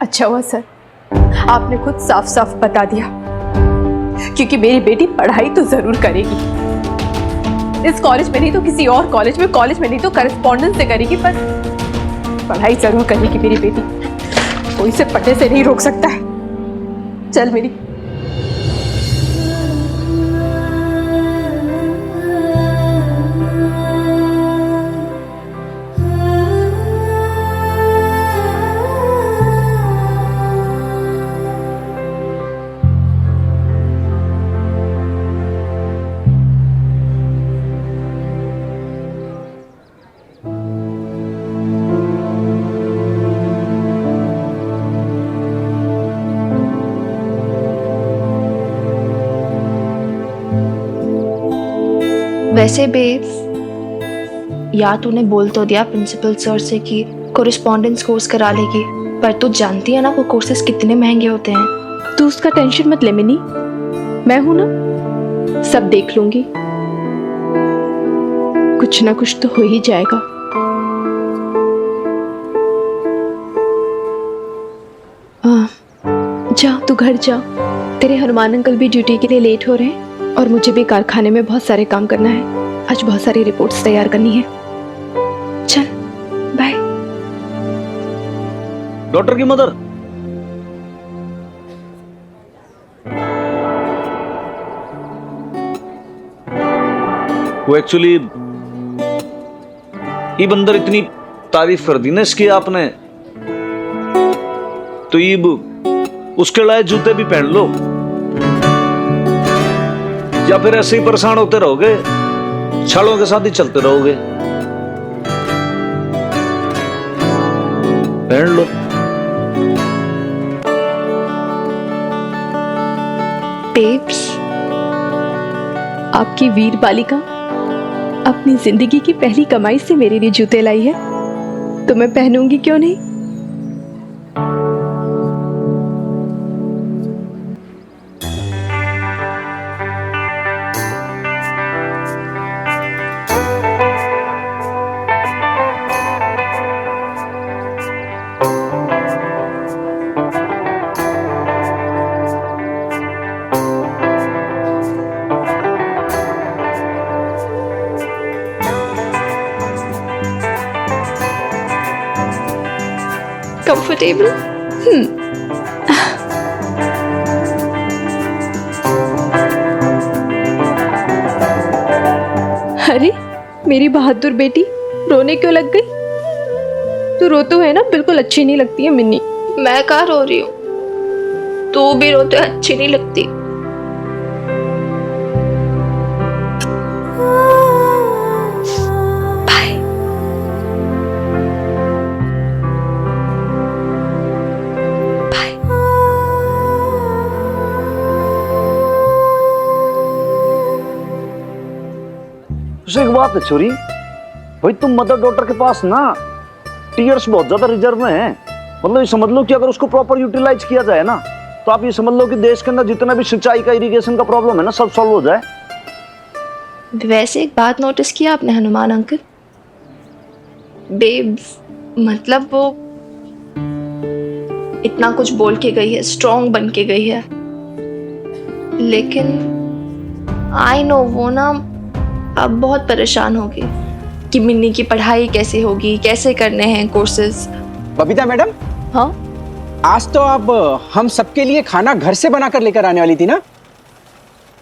अच्छा हुआ सर, आपने खुद साफ साफ बता दिया, क्योंकि मेरी बेटी पढ़ाई तो जरूर करेगी, इस कॉलेज में नहीं तो किसी और कॉलेज में नहीं तो करस्पॉन्डेंस से करेगी, पर पढ़ाई जरूर करेगी मेरी बेटी। कोई इसे पढ़ने से नहीं रोक सकता है। चल मेरी। वैसे बेब, या तूने बोल तो दिया प्रिंसिपल सर से कि कोरिस्पॉन्डेंस कोर्स करा लेगी, पर तू जानती है ना वो कोर्सेज कितने महंगे होते हैं। तू उसका टेंशन मत ले मिनी, मैं हूं ना, सब देख लूंगी। कुछ ना कुछ तो हो ही जाएगा। जा तू घर जा, तेरे हनुमान अंकल भी ड्यूटी के लिए लेट हो रहे हैं और मुझे भी कारखाने में बहुत सारे काम करना है। आज बहुत सारी रिपोर्ट्स तैयार करनी है। चल बाय। डॉक्टर की मदर, वो एक्चुअली ये बंदर इतनी तारीफ कर दी ना इसकी आपने, तो ये उसके लाए जूते भी पहन लो, या फिर ऐसे ही परेशान होते रहोगे, छालों के साथ ही चलते रहोगे। पहन लो। बेब्स, आपकी वीर बालिका अपनी जिंदगी की पहली कमाई से मेरे लिए जूते लाई है, तो मैं पहनूंगी क्यों नहीं। कंफर्टेबल? अरे मेरी बहादुर बेटी, रोने क्यों लग गई? तू रो तो है ना, बिल्कुल अच्छी नहीं लगती है मिन्नी। मैं कहाँ रो रही हूँ, तू भी रोते अच्छी नहीं लगती। एक बात है छोरी, भाई तुम मदर डॉटर के पास ना टीयर्स बहुत ज्यादा रिजर्व में है। मतलब ये समझ लो कि अगर उसको प्रॉपर यूटिलाइज किया जाए ना, तो आप ये समझ लो कि देश के अंदर जितना भी सिंचाई का, इरिगेशन का प्रॉब्लम है ना, सब सॉल्व हो जाए। वैसे एक बात नोटिस किया आपने हनुमान अंकल? बेब्स, मतलब वो इतना कुछ बोल के गई है, स्ट्रॉन्ग बन के गई है, लेकिन आई नो वो ना अब बहुत परेशान होगी कि मिन्नी की पढ़ाई कैसे होगी, कैसे करने हैं कोर्सेज। बबीता मैडम, हाँ आज तो आप हम सबके लिए खाना घर से बनाकर लेकर आने वाली थी ना?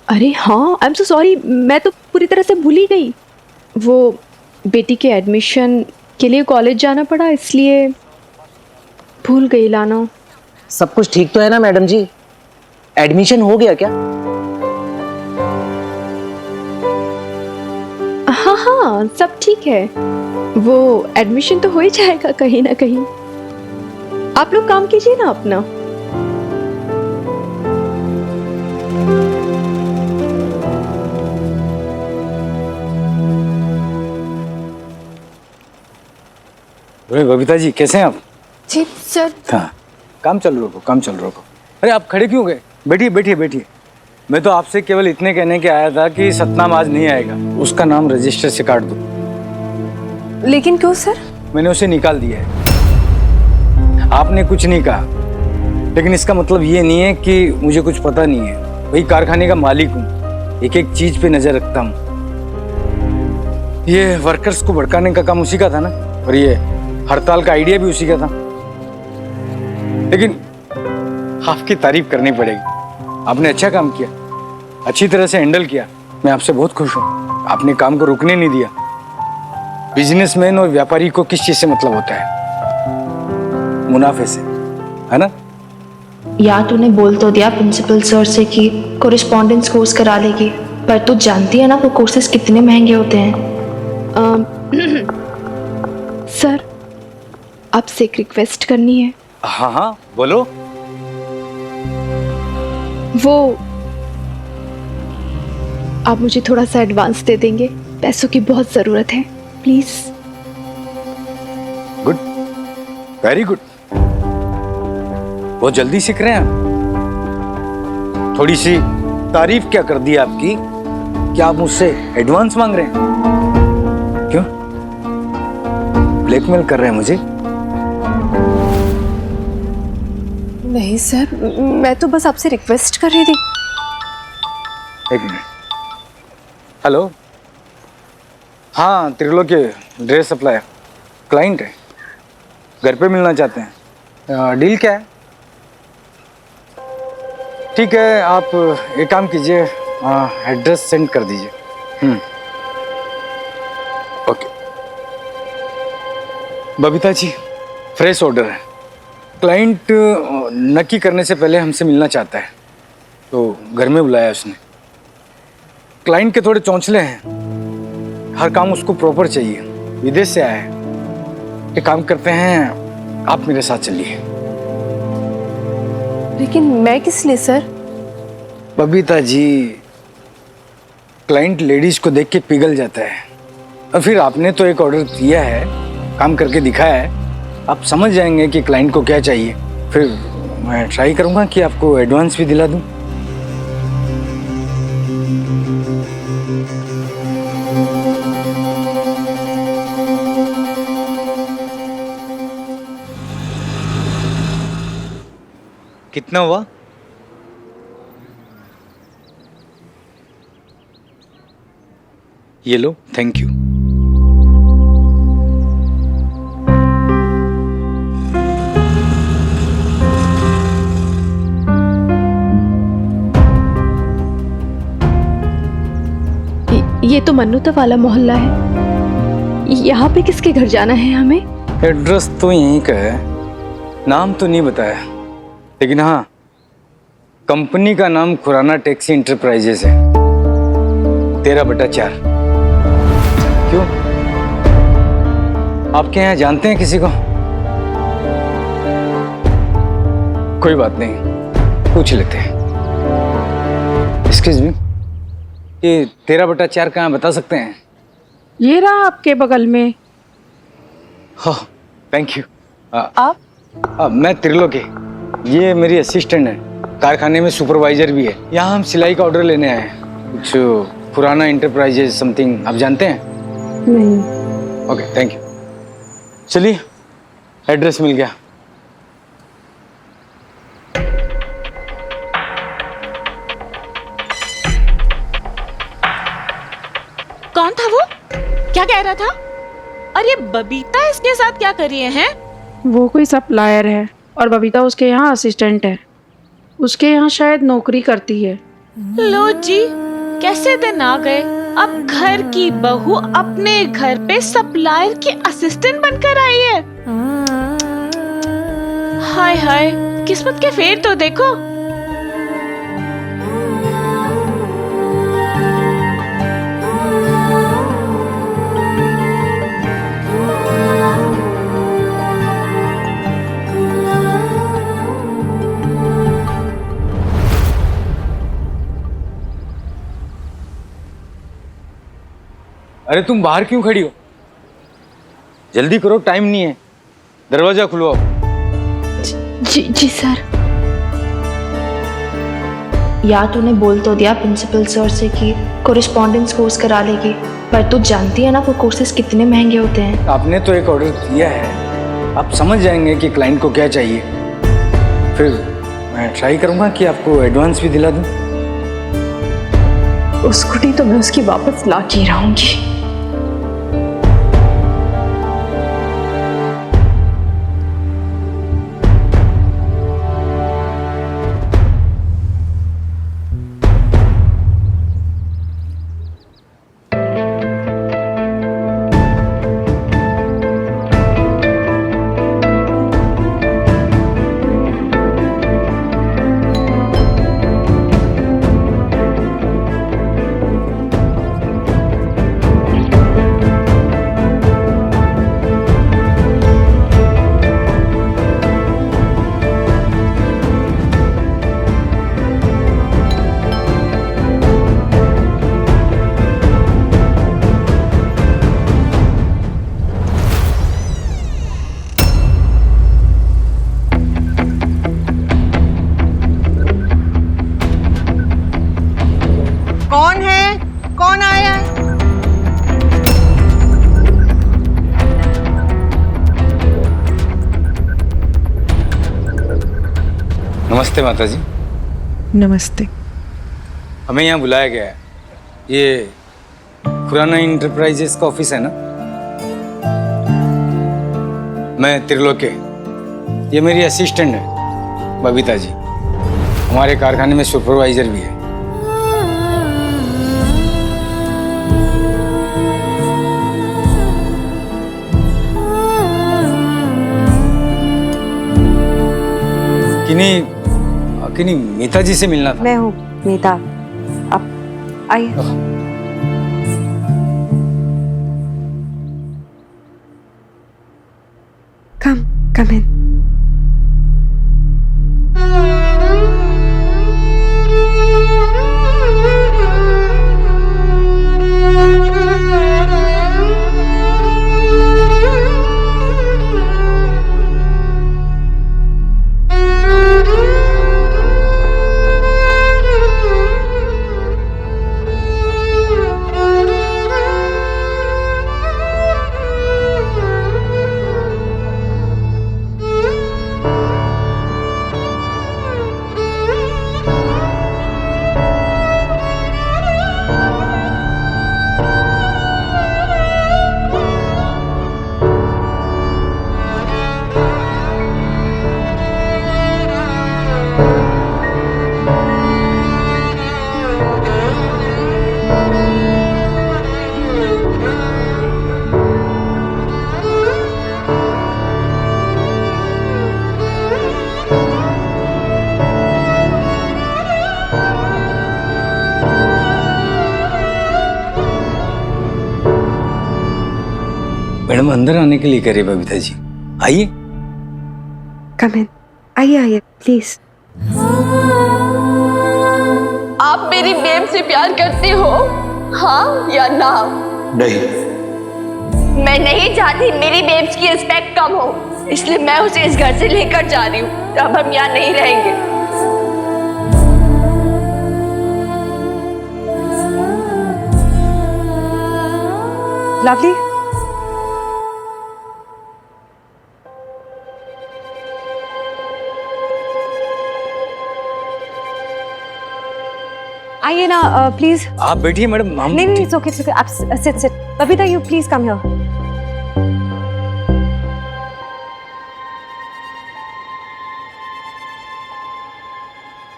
अरे हाँ, आई एम सो सॉरी, मैं तो पूरी तरह से भूल ही गई। वो बेटी के एडमिशन के लिए कॉलेज जाना पड़ा, इसलिए भूल गई लाना। सब कुछ ठीक तो है ना मैडम जी? एडमिशन हो गया क्या? हाँ हाँ, सब ठीक है। वो एडमिशन तो हो ही जाएगा कहीं ना कहीं। आप लोग काम कीजिए ना अपना। अरे बबीता जी, कैसे हैं आप? जी सर। हाँ, काम चालू रखो, काम चालू रखो। अरे आप खड़े क्यों गए? बैठिए बैठिए बैठिए। मैं तो आपसे केवल इतने कहने के आया था कि सतनाम आज नहीं आएगा, उसका नाम रजिस्टर से काट दो। लेकिन क्यों सर? मैंने उसे निकाल दिया है। आपने कुछ नहीं कहा, लेकिन इसका मतलब ये नहीं है कि मुझे कुछ पता नहीं है। वही कारखाने का मालिक हूँ, एक एक चीज पे नजर रखता हूँ। ये वर्कर्स को भड़काने का काम उसी का था ना, और ये हड़ताल का आइडिया भी उसी का था। लेकिन आपकी तारीफ करनी पड़ेगी, आपने अच्छा काम किया, अच्छी तरह से हैंडल किया। मैं आपसे बहुत खुश हूँ। आपने काम को रुकने नहीं दिया। बिजनेसमैन और व्यापारी को किस चीज से मतलब होता है? मुनाफे से, है ना? या तूने बोल तो दिया प्रिंसिपल सर से कि कोरिस्पॉन्डेंस कोर्स करा लेगी, पर तू जानती है ना वो कोर्सेज कितने महंगे होते हैं। सर, आपसे एक रिक्वेस्ट करनी है। हाँ हाँ बोलो। वो आप मुझे थोड़ा सा एडवांस दे देंगे, पैसों की बहुत ज़रूरत है, प्लीज़। Good, very good. बहुत जल्दी सीख रहे हैं आप। थोड़ी सी तारीफ क्या कर दी आपकी कि आप मुझसे एडवांस मांग रहे हैं? क्यों ब्लैकमेल कर रहे हैं मुझे? नहीं सर, मैं तो बस आपसे रिक्वेस्ट कर रही थी। एक मिनट। हेलो, हाँ त्रिलोकी ड्रेस सप्लायर क्लाइंट है, घर पे मिलना चाहते हैं। डील क्या है? ठीक है, आप एक काम कीजिए, एड्रेस सेंड कर दीजिए। Okay. Babita ji, fresh order है। क्लाइंट नक्की करने से पहले हमसे मिलना चाहता है, तो घर में बुलाया उसने। क्लाइंट के थोड़े चौंचले हैं, हर काम उसको प्रॉपर चाहिए, विदेश से आया है। एक काम करते हैं, आप मेरे साथ चलिए। लेकिन मैं किस लिए sir? Babita ji, client ladies को देख के पिघल जाता है, और फिर आपने तो एक ऑर्डर दिया है, काम करके दिखाया है, आप समझ जाएंगे कि क्लाइंट को क्या चाहिए। फिर मैं ट्राई करूंगा कि आपको एडवांस भी दिला दूं। कितना हुआ? ये लो, थैंक यू। ये तो मन्नूता वाला मोहल्ला है, यहाँ पे किसके घर जाना है हमें? एड्रेस तो यहीं का है, नाम तो नहीं बताया, लेकिन हाँ कंपनी का नाम खुराना टैक्सी इंटरप्राइजेस है, 13/4। क्यों, आपके यहाँ जानते हैं किसी को? कोई बात नहीं, पूछ लेते हैं। एक्सक्यूज मी, ये 13/4 कहाँ बता सकते हैं? ये रहा आपके बगल में। हाँ, थैंक यू। आप? मैं त्रिलोकी, ये मेरी असिस्टेंट है, कारखाने में सुपरवाइजर भी है। यहाँ हम सिलाई का ऑर्डर लेने आए हैं, कुछ खुराना इंटरप्राइजेज समथिंग, आप जानते हैं? नहीं। Okay, thank you. चलिए, एड्रेस मिल गया। कौन था वो? क्या कह रहा था? और ये बबीता इसके साथ क्या कर रही है? वो कोई सप्लायर है और बबीता उसके यहाँ असिस्टेंट है। उसके यहाँ शायद नौकरी करती है। लो जी, कैसे दिन आ गए, अब घर की बहू अपने घर पे सप्लायर की असिस्टेंट बनकर आई है। हाय हाय, किस्मत के फेर तो देखो। अरे तुम बाहर क्यों खड़ी हो? जल्दी करो, टाइम नहीं है, दरवाजा खुलवाओ। जी सर। या तूने बोल तो दिया प्रिंसिपल सर से कि कोरिस्पॉन्डेंस कोर्स करा लेगी, पर तू जानती है ना वो कोर्सेज कितने महंगे होते हैं। आपने तो एक ऑर्डर दिया है, आप समझ जाएंगे कि क्लाइंट को क्या चाहिए। फिर मैं ट्राई करूंगा कि आपको एडवांस भी दिला दूं। वो स्कूटी तो मैं उसकी वापस ला के रहूंगी। कौन है? कौन आया है? नमस्ते माता जी। नमस्ते। हमें यहाँ बुलाया गया है। ये खुराना इंटरप्राइजेस का ऑफिस है ना? मैं त्रिलोके, ये मेरी असिस्टेंट है बबीता जी, हमारे कारखाने में सुपरवाइजर भी है। किन्हीं मीता जी से मिलना था। मैं हूँ मीता, आप आइए। come in। मैडम अंदर आने के लिए कह रहे बबीता जी, आइए। कम इन, आइए आइए प्लीज। आप मेरी बेब से प्यार करते हो, हाँ या ना? नहीं। मैं नहीं चाहती मेरी बेब्स की रिस्पेक्ट कम हो, इसलिए मैं उसे इस घर से लेकर जा रही हूँ। अब हम यहाँ नहीं रहेंगे। लवली, आइए ना प्लीज। आप बैठिए मैडम। हम नहीं नहीं, it's okay, it's okay. आप sit। Babita, you please come here।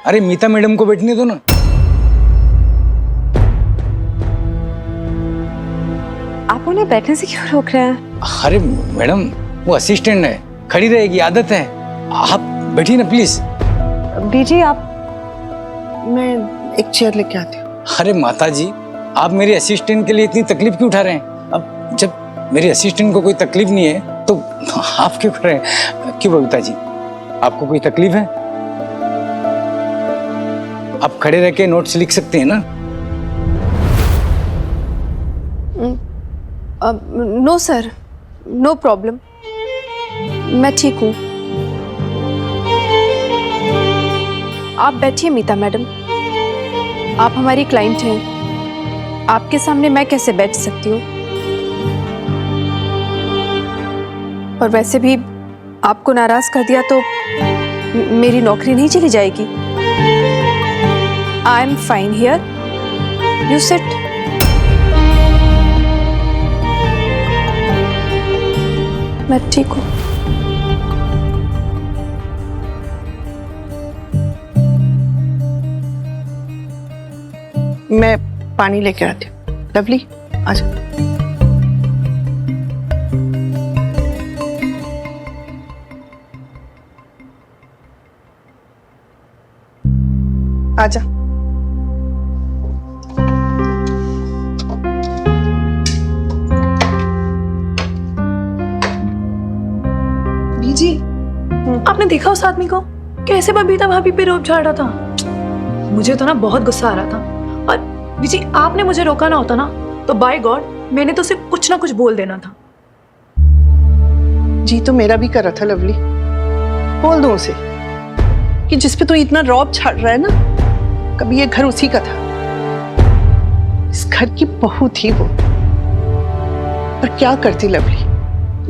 अरे मीता मैडम को बैठने दो ना। आप उन्हें बैठने से क्यों रोक रहे हैं? अरे मैडम वो असिस्टेंट है, खड़ी रहेगी, आदत है। आप बैठिए ना प्लीज। बीजी आप, मैं एक चेयर लेके आती हूँ। अरे माता जी, आप मेरे असिस्टेंट के लिए इतनी तकलीफ क्यों उठा रहे हैं? अब जब मेरे असिस्टेंट को कोई तकलीफ नहीं है तो आप क्यों कर रहे हैं? क्यों बबीता जी, आपको कोई तकलीफ है? आप खड़े रह के नोट्स लिख सकते हैं ना। नो सर, नो प्रॉब्लम, मैं ठीक हूँ। आप बैठिए मीता मैडम, आप हमारी क्लाइंट हैं, आपके सामने मैं कैसे बैठ सकती हूँ? और वैसे भी आपको नाराज कर दिया तो मेरी नौकरी नहीं चली जाएगी? I am fine here, you sit. मैं ठीक हूँ। मैं पानी लेके आती हूँ। लवली आजा। आजा। बीजी, आपने देखा उस आदमी को कैसे बबीता भाभी पे रोब झाड़ रहा था? मुझे तो ना बहुत गुस्सा आ रहा था। और बीजी, आपने मुझे रोका ना होता ना तो बाय गॉड मैंने तो उसे कुछ ना कुछ बोल देना था। जी तो मेरा भी कर रहा था लवली। बोल दूं उसे कि जिस पे तू इतना रौब छाड़ रहा है ना, कभी ये घर उसी का था। इस घर की बहू थी वो। पर क्या करती लवली,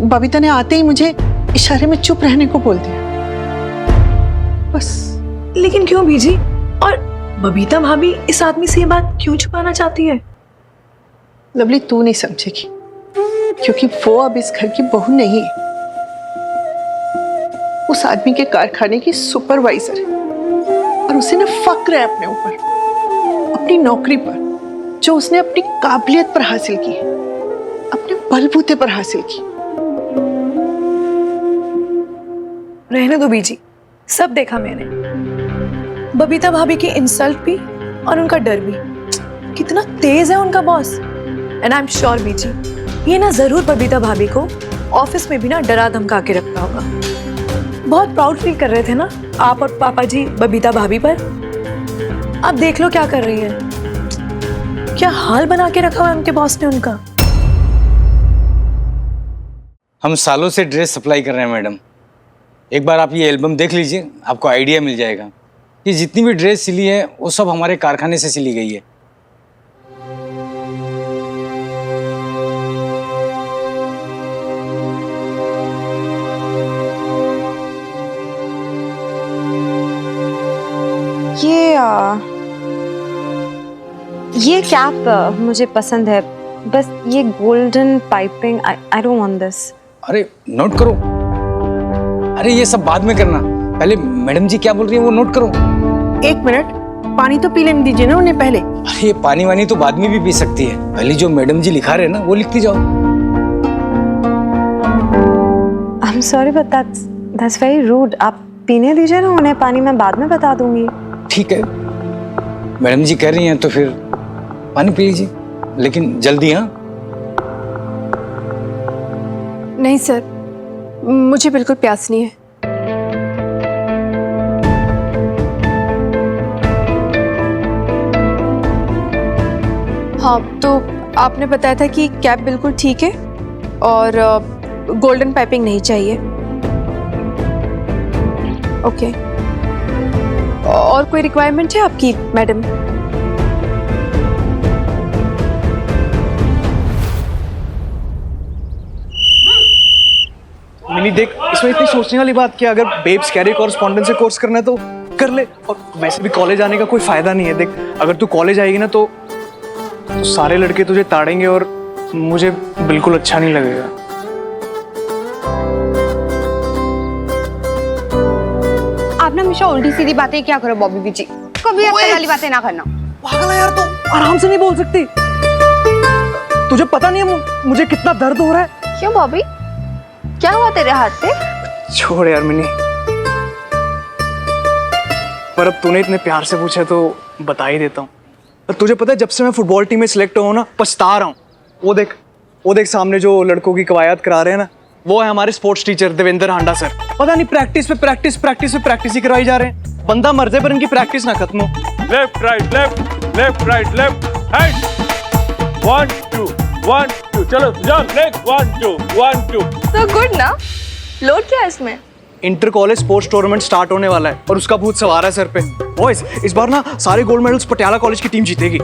बबीता ने आते ही मुझे इशारे में चुप रहने को बोल दिया बस। लेकिन क्यों बीजी? और बबीता भाभी इस आदमी से ये बात क्यों छुपाना चाहती है? लवली तू नहीं समझेगी, क्योंकि वो अब इस घर की बहू नहीं है। उस आदमी के कारखाने की सुपरवाइजर है और उसे ना फक्र है अपने ऊपर, अपनी नौकरी पर, जो उसने अपनी काबिलियत पर हासिल की है, अपने बलबूते पर हासिल की। रहने दो बीजी, सब देखा मैंने। बबीता भाभी की इंसल्ट भी और उनका डर भी। कितना तेज है उनका boss. And I am sure busy, ये ना जरूर बबीता भाभी को ऑफिस में भी ना डरा धमका के रखता होगा। बहुत प्राउड फील कर रहे थे ना आप और पापा जी बबीता भाभी पर। अब देख लो क्या कर रही है। क्या हाल बना के रखा हुआ उनके बॉस ने उनका। हम सालों से ड्रेस सप्लाई कर रहे हैं मैडम। एक बार आप ये एल्बम देख लीजिए, आपको आइडिया मिल जाएगा कि जितनी भी ड्रेस सिली है वो सब हमारे कारखाने से सिली गई है। ये कैप मुझे पसंद है, बस ये golden piping I don't want this. अरे नोट करो। अरे ये सब बाद में करना, पहले मैडम जी क्या बोल रही है वो नोट करो। एक मिनट, पानी तो पी लेने दीजिए ना उन्हें पहले। अरे ये पानी वानी तो बाद में भी पी सकती है, पहले जो मैडम जी लिखा रहे हैं ना वो लिखती जाओ। I am sorry but that's very rude. आप पीने दीजिए ना उन्हें पानी, मैं बाद में बता दूंगी। ठीक है, मैडम जी कह रही हैं तो फिर पानी पी लीजिए, लेकिन जल्दी। हाँ नहीं सर, मुझे बिल्कुल प्यास नहीं है। हाँ तो आपने बताया था कि कैप बिल्कुल ठीक है और गोल्डन पाइपिंग नहीं चाहिए। ओके, और कोई रिक्वायरमेंट है आपकी मैडम? मिनी देख, इसमें इतनी सोचने वाली बात क्या, अगर बेब्स कैरियर कॉरेस्पॉन्डेंस से कोर्स करना है तो कर ले। और वैसे भी कॉलेज आने का कोई फायदा नहीं है। देख, अगर तू कॉलेज आएगी ना तो सारे लड़के तुझे ताड़ेंगे और मुझे बिल्कुल अच्छा नहीं लगेगा। आप ना हमेशा उल्टी सीधी बातें क्या करो बॉबी जी, कभी अक्ल वाली बातें ना करना। पागल है यार, तो आराम से नहीं बोल सकती? तुझे पता नहीं है मुझे कितना दर्द हो रहा है। क्यों बॉबी, क्या हुआ तेरे हाथ पे? छोड़ यार मिनी, पर अब तूने इतने प्यार से पूछा तो बता ही देता हूँ। तुझे पता है जब से मैं फुटबॉल टीम में सिलेक्ट हुआ ना, पछता रहा हूँ। वो देख सामने जो लड़कों की कवायद करा रहे हैं ना, वो है हमारे स्पोर्ट्स टीचर देवेंद्र हांडा सर। पता नहीं प्रैक्टिस पे प्रैक्टिस ही करवाई जा रहे हैं। बंदा मर जाए पर इनकी प्रैक्टिस ना खत्म हो। Left right left left right left hand 1 2 1 2 चलो जाओ नेक्स्ट 1 2 1 2। तो गुड ना, लोड क्या है इसमें? Inter college sports tournament start होने वाला है और उसका भूत सवार है सर पे। बॉयज, इस बार ना सारे गोल्ड मेडल्स पटियाला कॉलेज की टीम जीतेगी।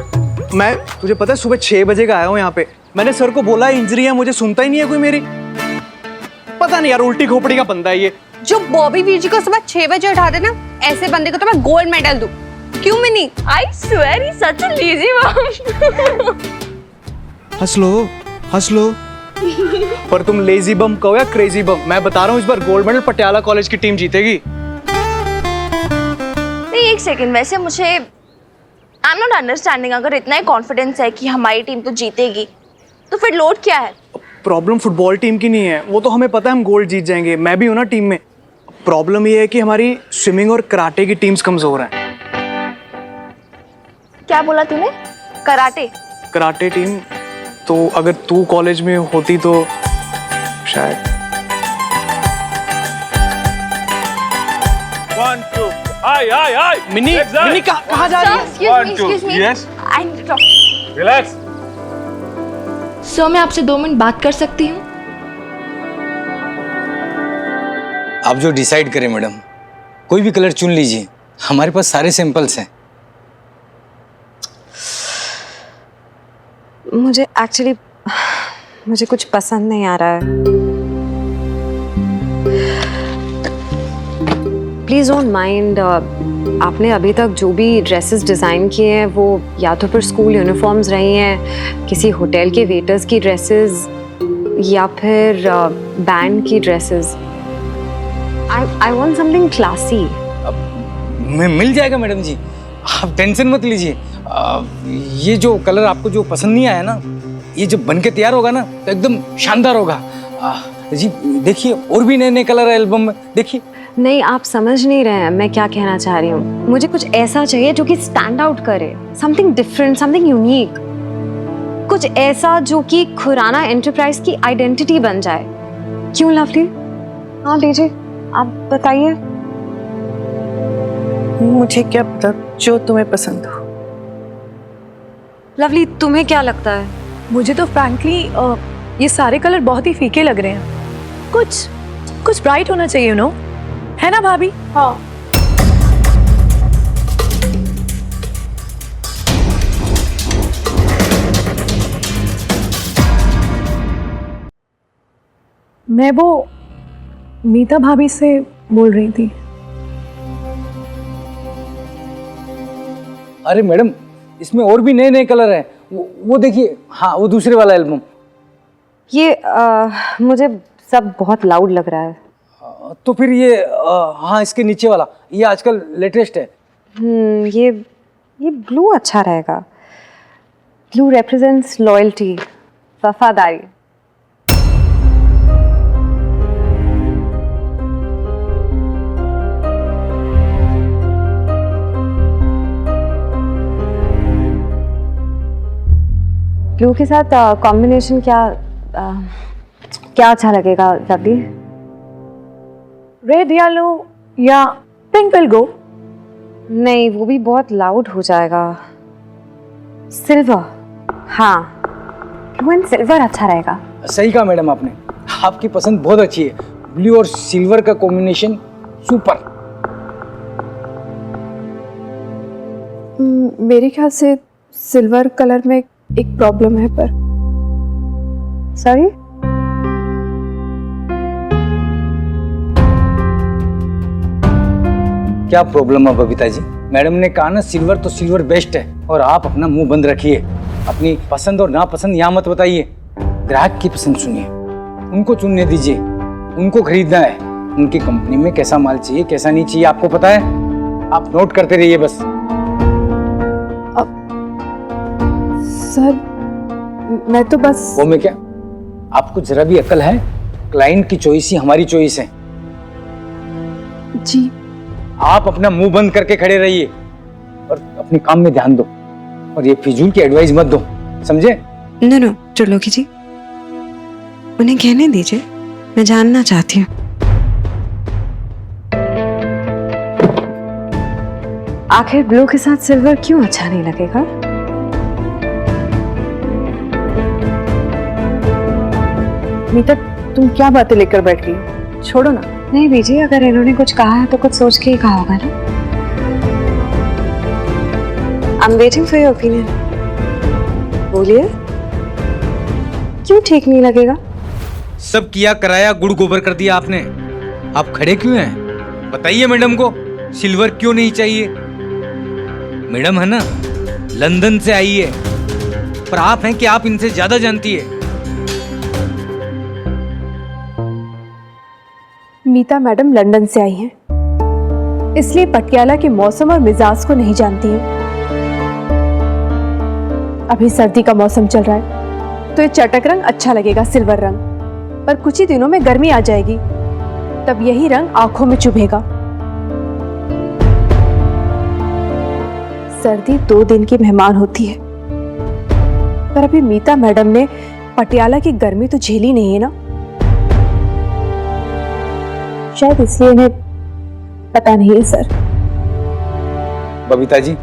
मैं, तुझे पता है, सुबह 6 बजे का आया हूँ यहाँ पे। मैंने सर को बोला इंजरी है, मुझे सुनता ही नहीं है कोई मेरी। पता नहीं यार, उल्टी खोपड़ी का बंदा है ये। जो बॉबी वीर जी को सुबह 6 बजे उठा देना, ऐसे बंदे को तो मैं गोल्ड मेडल दूं। क्यों mini? I swear he's such a lazy bum. हंस लो पर तुम लेजी बम कहो या क्रेजी बम, मैं बता रहा हूँ इस बार गोल्ड मेडल पटियाला कॉलेज की टीम जीतेगी। नहीं, एक सेकंड, वैसे मुझे आई एम नॉट अंडरस्टैंडिंग, अगर इतना ही कॉन्फिडेंस है कि हमारी टीम तो जीतेगी तो फिर लोड क्या है? प्रॉब्लम फुटबॉल टीम की नहीं है, वो तो हमें पता है हम गोल्ड जीत जाएंगे, मैं भी हूं ना टीम में। प्रॉब्लम ये है कि हमारी स्विमिंग और कराटे की टीम्स कमजोर हैं। क्या बोला तूने? कराटे? कराटे टीम, तो अगर तू कॉलेज में होती तो शायद। 1 2 हाय मिनी कहाँ जा रही है? Excuse me. Yes. I need to talk. Relax. Sir, मैं आपसे 2 मिनट बात कर सकती हूँ? आप जो डिसाइड करें मैडम, कोई भी कलर चुन लीजिए, हमारे पास सारे सैंपल्स हैं। मुझे कुछ पसंद नहीं आ रहा है। Please don't mind. आपने अभी तक जो भी ड्रेसेस डिज़ाइन किए हैं वो या तो फिर स्कूल यूनिफॉर्म्स रही हैं, किसी होटल के वेटर्स की ड्रेसेस, या फिर बैंड की dresses. I want something classy. मिल जाएगा मैडम जी, आप टेंशन मत लीजिए। ये जो कलर आपको जो पसंद नहीं आया ना, ये जब बन के तैयार होगा ना तो एकदम शानदार होगा। जी देखिए, और भी नए नए कलर है एल्बम में, देखिए। नहीं, आप समझ नहीं रहे हैं मैं क्या कहना चाह रही हूँ। मुझे कुछ ऐसा चाहिए जो कि स्टैंड आउट करे, समथिंग डिफरेंट, समथिंग यूनिक, कुछ ऐसा जो कि खुराना एंटरप्राइज की आइडेंटिटी बन जाए। क्यों लवली? हाँ डीजे, आप बताइए। मुझे क्या पता, जो तुम्हें पसंद हो। लवली, तुम्हें क्या लगता है? मुझे तो फ्रैंकली ये सारे कलर बहुत ही फीके लग रहे हैं। कुछ ब्राइट होना चाहिए, यू नो, है ना भाभी? हाँ। मैं वो मीता भाभी से बोल रही थी। अरे मैडम, इसमें और भी नए नए कलर हैं, वो देखिए। हाँ, वो दूसरे वाला एल्बम। ये मुझे सब बहुत लाउड लग रहा है। तो फिर ये हाँ, इसके नीचे वाला, ये आजकल लेटेस्ट है। ये ब्लू अच्छा रहेगा। ब्लू रिप्रेजेंट्स लॉयल्टी, वफादारी। ब्लू के साथ कॉम्बिनेशन क्या अच्छा लगेगा लवली? रेड, येलो या पिंक विल गो। नहीं, वो भी बहुत लाउड हो जाएगा। सिल्वर, हाँ, ब्लू एंड सिल्वर अच्छा रहेगा। सही कहा मैडम आपने, आपकी पसंद बहुत अच्छी है। ब्लू और सिल्वर का कॉम्बिनेशन सुपर। मेरे ख्याल से सिल्वर कलर में एक प्रॉब्लम है। पर सॉरी, क्या प्रॉब्लम है बबीता जी? मैडम ने कहा ना, सिल्वर तो सिल्वर बेस्ट है। और आप अपना मुंह बंद रखिए, अपनी पसंद और नापसंद यहाँ मत बताइए। ग्राहक की पसंद सुनिए, उनको चुनने दीजिए, उनको खरीदना है। उनकी कंपनी में कैसा माल चाहिए, कैसा नहीं चाहिए, आपको पता है। आप नोट करते रहिए बस। सर, मैं तो बस। वो में क्या, आपको जरा भी अकल है? क्लाइंट की चॉइस ही हमारी चॉइस है। जी। आप अपना मुंह बंद करके खड़े रहिए और अपने काम में ध्यान दो, और ये फिजूल की एडवाइस मत दो, समझे? नो, त्रिलोकी जी, उन्हें कहने दीजिए, मैं जानना चाहती हूँ। आखिर ब्लू के साथ सिल्वर क्यों अच्छा नहीं लगेगा? मीता, तुम क्या बातें लेकर बैठ रही हो? छोड़ो ना। नहीं बीजी, अगर इन्होंने कुछ कहा है तो कुछ सोच के ही कहा होगा ना। I am waiting for your opinion. बोलिए, क्यों ठीक नहीं लगेगा? सब किया कराया गुड़ गोबर कर दिया आपने। आप खड़े क्यों हैं? बताइए मैडम को सिल्वर क्यों नहीं चाहिए? मैडम है ना, लंदन से आई है, पर आप हैं कि आप इनसे ज्यादा जानती है। मीता मैडम लंदन से आई हैं, इसलिए पटियाला के मौसम और मिजाज को नहीं जानती हैं। अभी सर्दी का मौसम चल रहा है तो ये चटक रंग अच्छा लगेगा, सिल्वर रंग, पर कुछ ही दिनों में गर्मी आ जाएगी, तब यही रंग आंखों में चुभेगा। सर्दी 2 दिन की मेहमान होती है, पर अभी मीता मैडम ने पटियाला की गर्मी तो झेली नहीं है ना, शायद इसलिए इन्हें पता नहीं है सर। बबीता जी,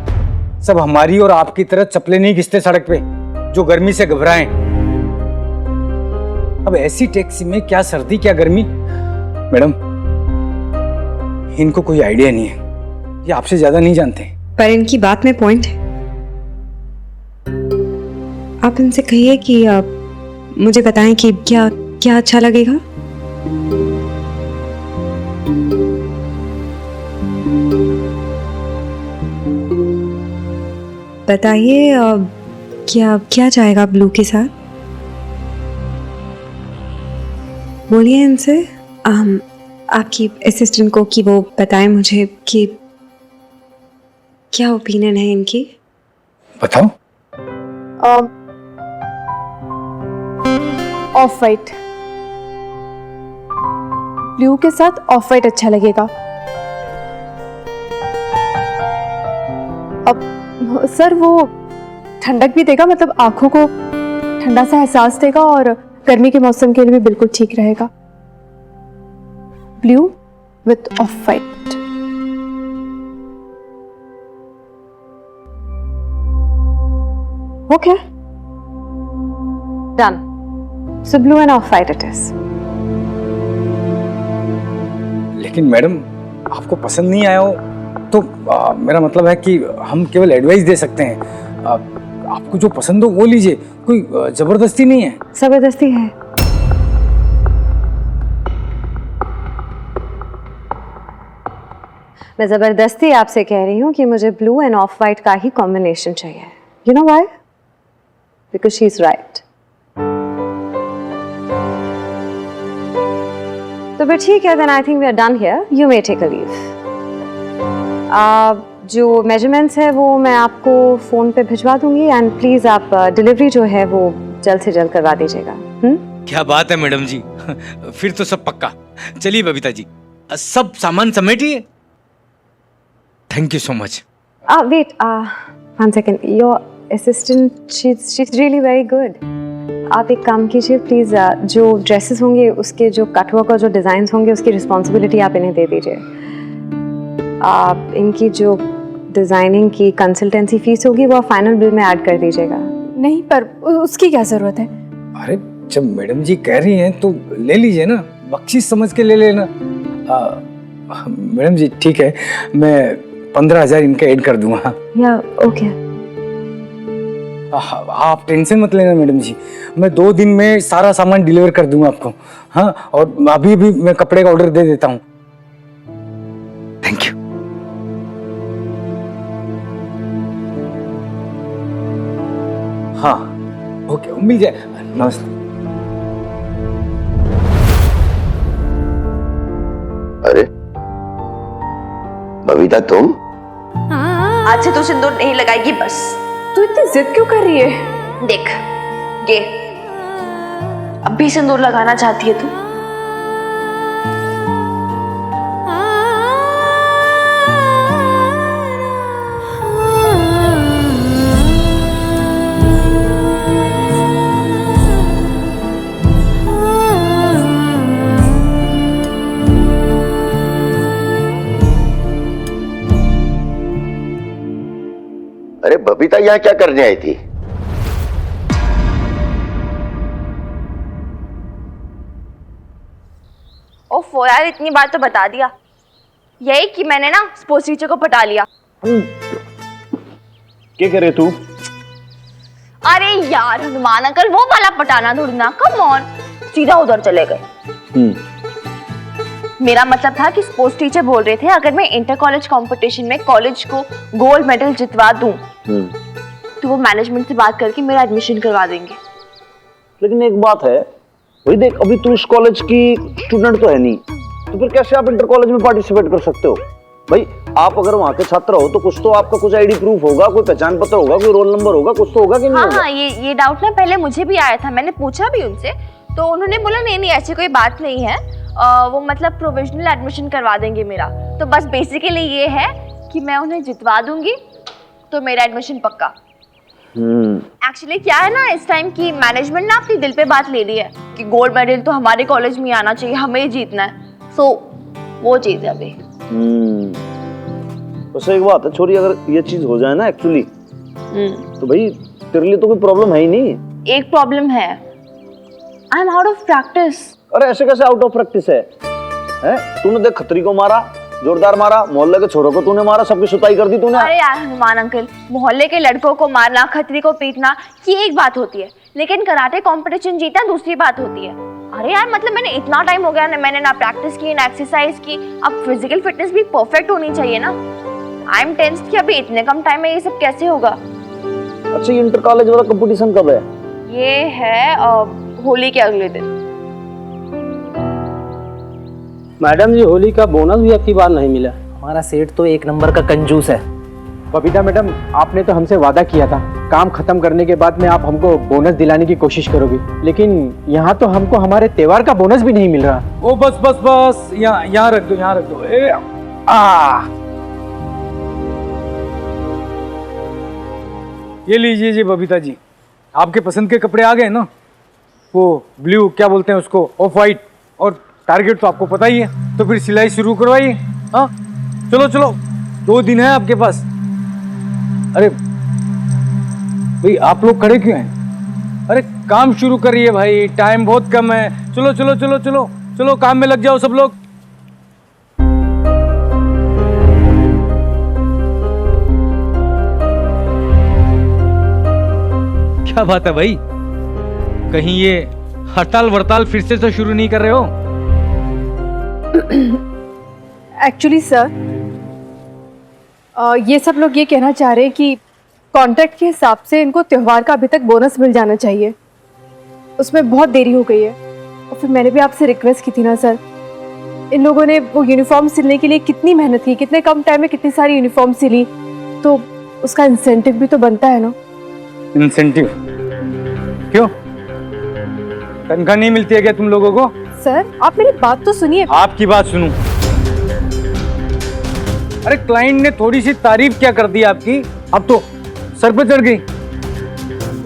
सब हमारी और आपकी तरह चप्पलें नहीं घिसते सड़क पे जो गर्मी से घबराएं। अब ऐसी टैक्सी में क्या सर्दी क्या गर्मी। मैडम, इनको कोई आइडिया नहीं है, ये आपसे ज्यादा नहीं जानते। पर इनकी बात में पॉइंट है। आप इनसे कहिए कि मुझे बताएं कि क्या क्या अच्छा लगेगा। बताइए क्या क्या चाहेगा ब्लू के साथ? बोलिए इनसे, आपकी असिस्टेंट को कि वो बताएं मुझे कि क्या ओपिनियन है इनकी। बताओ। ऑफ वाइट, ब्लू के साथ ऑफ वाइट अच्छा लगेगा। अब सर वो ठंडक भी देगा, मतलब आंखों को ठंडा सा एहसास देगा और गर्मी के मौसम के लिए भी बिल्कुल ठीक रहेगा। Blue width of white. Okay, done. So blue and off white it is. लेकिन मैडम, आपको पसंद नहीं आया हो तो मेरा मतलब है कि हम केवल एडवाइस दे सकते हैं। आपको जो पसंद हो वो लीजिए, कोई जबरदस्ती नहीं है। जबरदस्ती है? मैं जबरदस्ती आपसे कह रही हूँ कि मुझे ब्लू एंड ऑफ वाइट का ही कॉम्बिनेशन चाहिए। You know why? Because she is right. तो फिर ठीक है, then I think we are done here. You may take a leave. जो मेजरमेंट्स है वो मैं आपको फ़ोन पे भिजवा दूंगी, एंड प्लीज़ आप डिलीवरी जो है वो जल्द से जल्द करवा दीजिएगा। क्या बात है मैडम जी, फिर तो सब पक्का। चलिए बबीता जी, सब सामान समेटिए। Thank you so much. Wait one second, your assistant she is really very good. आप एक काम कीजिए प्लीज़, जो ड्रेसेस होंगे उसके जो कटवर्क और जो डिज़ाइंस होंगे उसकी रिस्पॉन्सिबिलिटी आप इन्हें दे दीजिए। आप इनकी जो डिज़ाइनिंग की कंसल्टेंसी फीस होगी वो फाइनल बिल में ऐड कर दीजिएगा। नहीं, पर उसकी क्या ज़रूरत है? अरे जब मैडम जी कह रही हैं तो ले लीजिए ना, बख्शीश समझ के ले लेना। मैडम जी ठीक है, मैं 15,000 इनका ऐड कर दूंगा। या ओके। आप टेंशन मत लेना मैडम जी, मैं 2 दिन में सारा सामान डिलीवर कर दूंगा आपको। हाँ, और अभी भी मैं कपड़े का ऑर्डर दे देता हूँ। Thank you. हाँ ओके, मिल जाए। नमस्ते। अरे बबीता, तुम आज से तू सिंदूर नहीं लगाएगी बस। तू इतनी जिद क्यों कर रही है? देख ये अब भी सिंदूर लगाना चाहती है तू? अरे बबीता, यहाँ क्या करने आई थी? ओफो यार, इतनी बार तो बता दिया, यही कि मैंने ना स्पोर्ट्स टीचर को पटा लिया। क्या करे तू? अरे यार हनुमान अंकल, वो वाला पटाना थोड़ी ना, कम ऑन, सीधा उधर चले गए। मेरा मतलब था कि स्पोर्ट्स टीचर बोल रहे थे अगर मैं इंटर कॉलेज कंपटीशन में कॉलेज को गोल्ड मेडल जितवा दूं तो वो मैनेजमेंट से बात करके मेरा एडमिशन करवा देंगे। लेकिन एक बात है, वही देख, अभी तू उस कॉलेज की स्टूडेंट तो है नहीं, तो फिर कैसे आप इंटर कॉलेज में पार्टिसिपेट कर सकते हो? भाई आप अगर वहाँ के छात्र हो तो कुछ तो आपका कुछ आईडी प्रूफ होगा, कोई पहचान पत्र होगा, कोई रोल नंबर होगा, कुछ तो होगा कि नहीं होगा? हाँ, ये डाउट ना पहले मुझे भी आया था, मैंने पूछा भी उनसे, तो उन्होंने बोला नहीं ऐसी कोई बात नहीं है, वो मतलब प्रोविजनल एडमिशन करवा देंगे मेरा। तो बस बेसिकली ये है कि मैं उन्हें जितवा दूंगी तो मेरा एडमिशन पक्का। एक्चुअली क्या है ना, इस टाइम की मैनेजमेंट ना अपनी दिल पे बात ले रही है कि गोल्ड मेडल तो हमारे कॉलेज में आना चाहिए, हमें ही जीतना है। सो वो चीज है अभी। बस एक बात है छोरी, अगर ये चीज हो जाए ना एक्चुअली तो भाई तेरे लिए तो कोई प्रॉब्लम है ही नहीं। एक प्रॉब्लम है, I am out of practice. अरे ऐसे कैसे आउट ऑफ प्रैक्टिस है? तूने देख खत्री को मारा, जोरदार मारा, मोहल्ले के छोरों को तूने मारा, सबकी सुताई कर दी तूने। अरे यार हनुमान अंकल, मोहल्ले के लड़कों को मारना, खत्री को पीटना ये एक बात होती है, लेकिन कराटे कंपटीशन जीतना दूसरी बात होती है। अरे यार मतलब मैंने इतना टाइम हो गया ना, मैंने ना प्रैक्टिस की ना एक्सरसाइज की, अब फिजिकल फिटनेस भी परफेक्ट होनी चाहिए ना। आई एम टेंस्ड कि अभी इतने कम टाइम में ये सब कैसे होगा। अच्छा ये इंटर कॉलेज वाला कंपटीशन कब है? ये है होली के अगले दिन। मैडम जी होली का बोनस भी आपकी बार नहीं मिला। हमारा सेठ तो एक नंबर का कंजूस है। बबीता मैडम, आपने तो हमसे वादा किया था काम खत्म करने के बाद में आप हमको बोनस दिलाने की कोशिश करोगी, लेकिन यहाँ तो हमको हमारे त्योहार का बोनस भी नहीं मिल रहा। ओ बस बस बस, यहाँ रख दो, यहाँ रख दो। ये लीजिए जी बबीता जी, आपके पसंद के कपड़े आ गए ना, वो ब्लू क्या बोलते हैं उसको, ऑफ वाइट, और टारगेट तो आपको पता ही है, तो फिर सिलाई शुरू करवाइए। हाँ चलो चलो, 2 दिन है आपके पास। अरे भाई आप लोग खड़े क्यों हैं? अरे काम शुरू करिए भाई, टाइम बहुत कम है। चलो चलो चलो चलो चलो, काम में लग जाओ सब लोग। क्या बात है भाई, कहीं ये हड़ताल वड़ताल फिर से तो शुरू नहीं कर रहे हो? एक्चुअली सर, ये सब लोग ये कहना चाह रहे हैं कि कॉन्ट्रैक्ट के हिसाब से इनको त्योहार का अभी तक बोनस मिल जाना चाहिए, उसमें बहुत देरी हो गई है। और फिर मैंने भी आपसे रिक्वेस्ट की थी ना सर, इन लोगों ने वो यूनिफॉर्म सिलने के लिए कितनी मेहनत की, कितने कम टाइम में कितनी सारी यूनिफॉर्म सिली, तो उसका इंसेंटिव भी तो बनता है ना। इंसेंटिव क्यों? तनख्वाह नहीं मिलती है क्या तुम लोगों को? सर आप मेरी बात तो सुनिए। आपकी बात सुनूं? अरे क्लाइंट ने थोड़ी सी तारीफ क्या कर दी आपकी, अब तो सर पे चढ़ गई।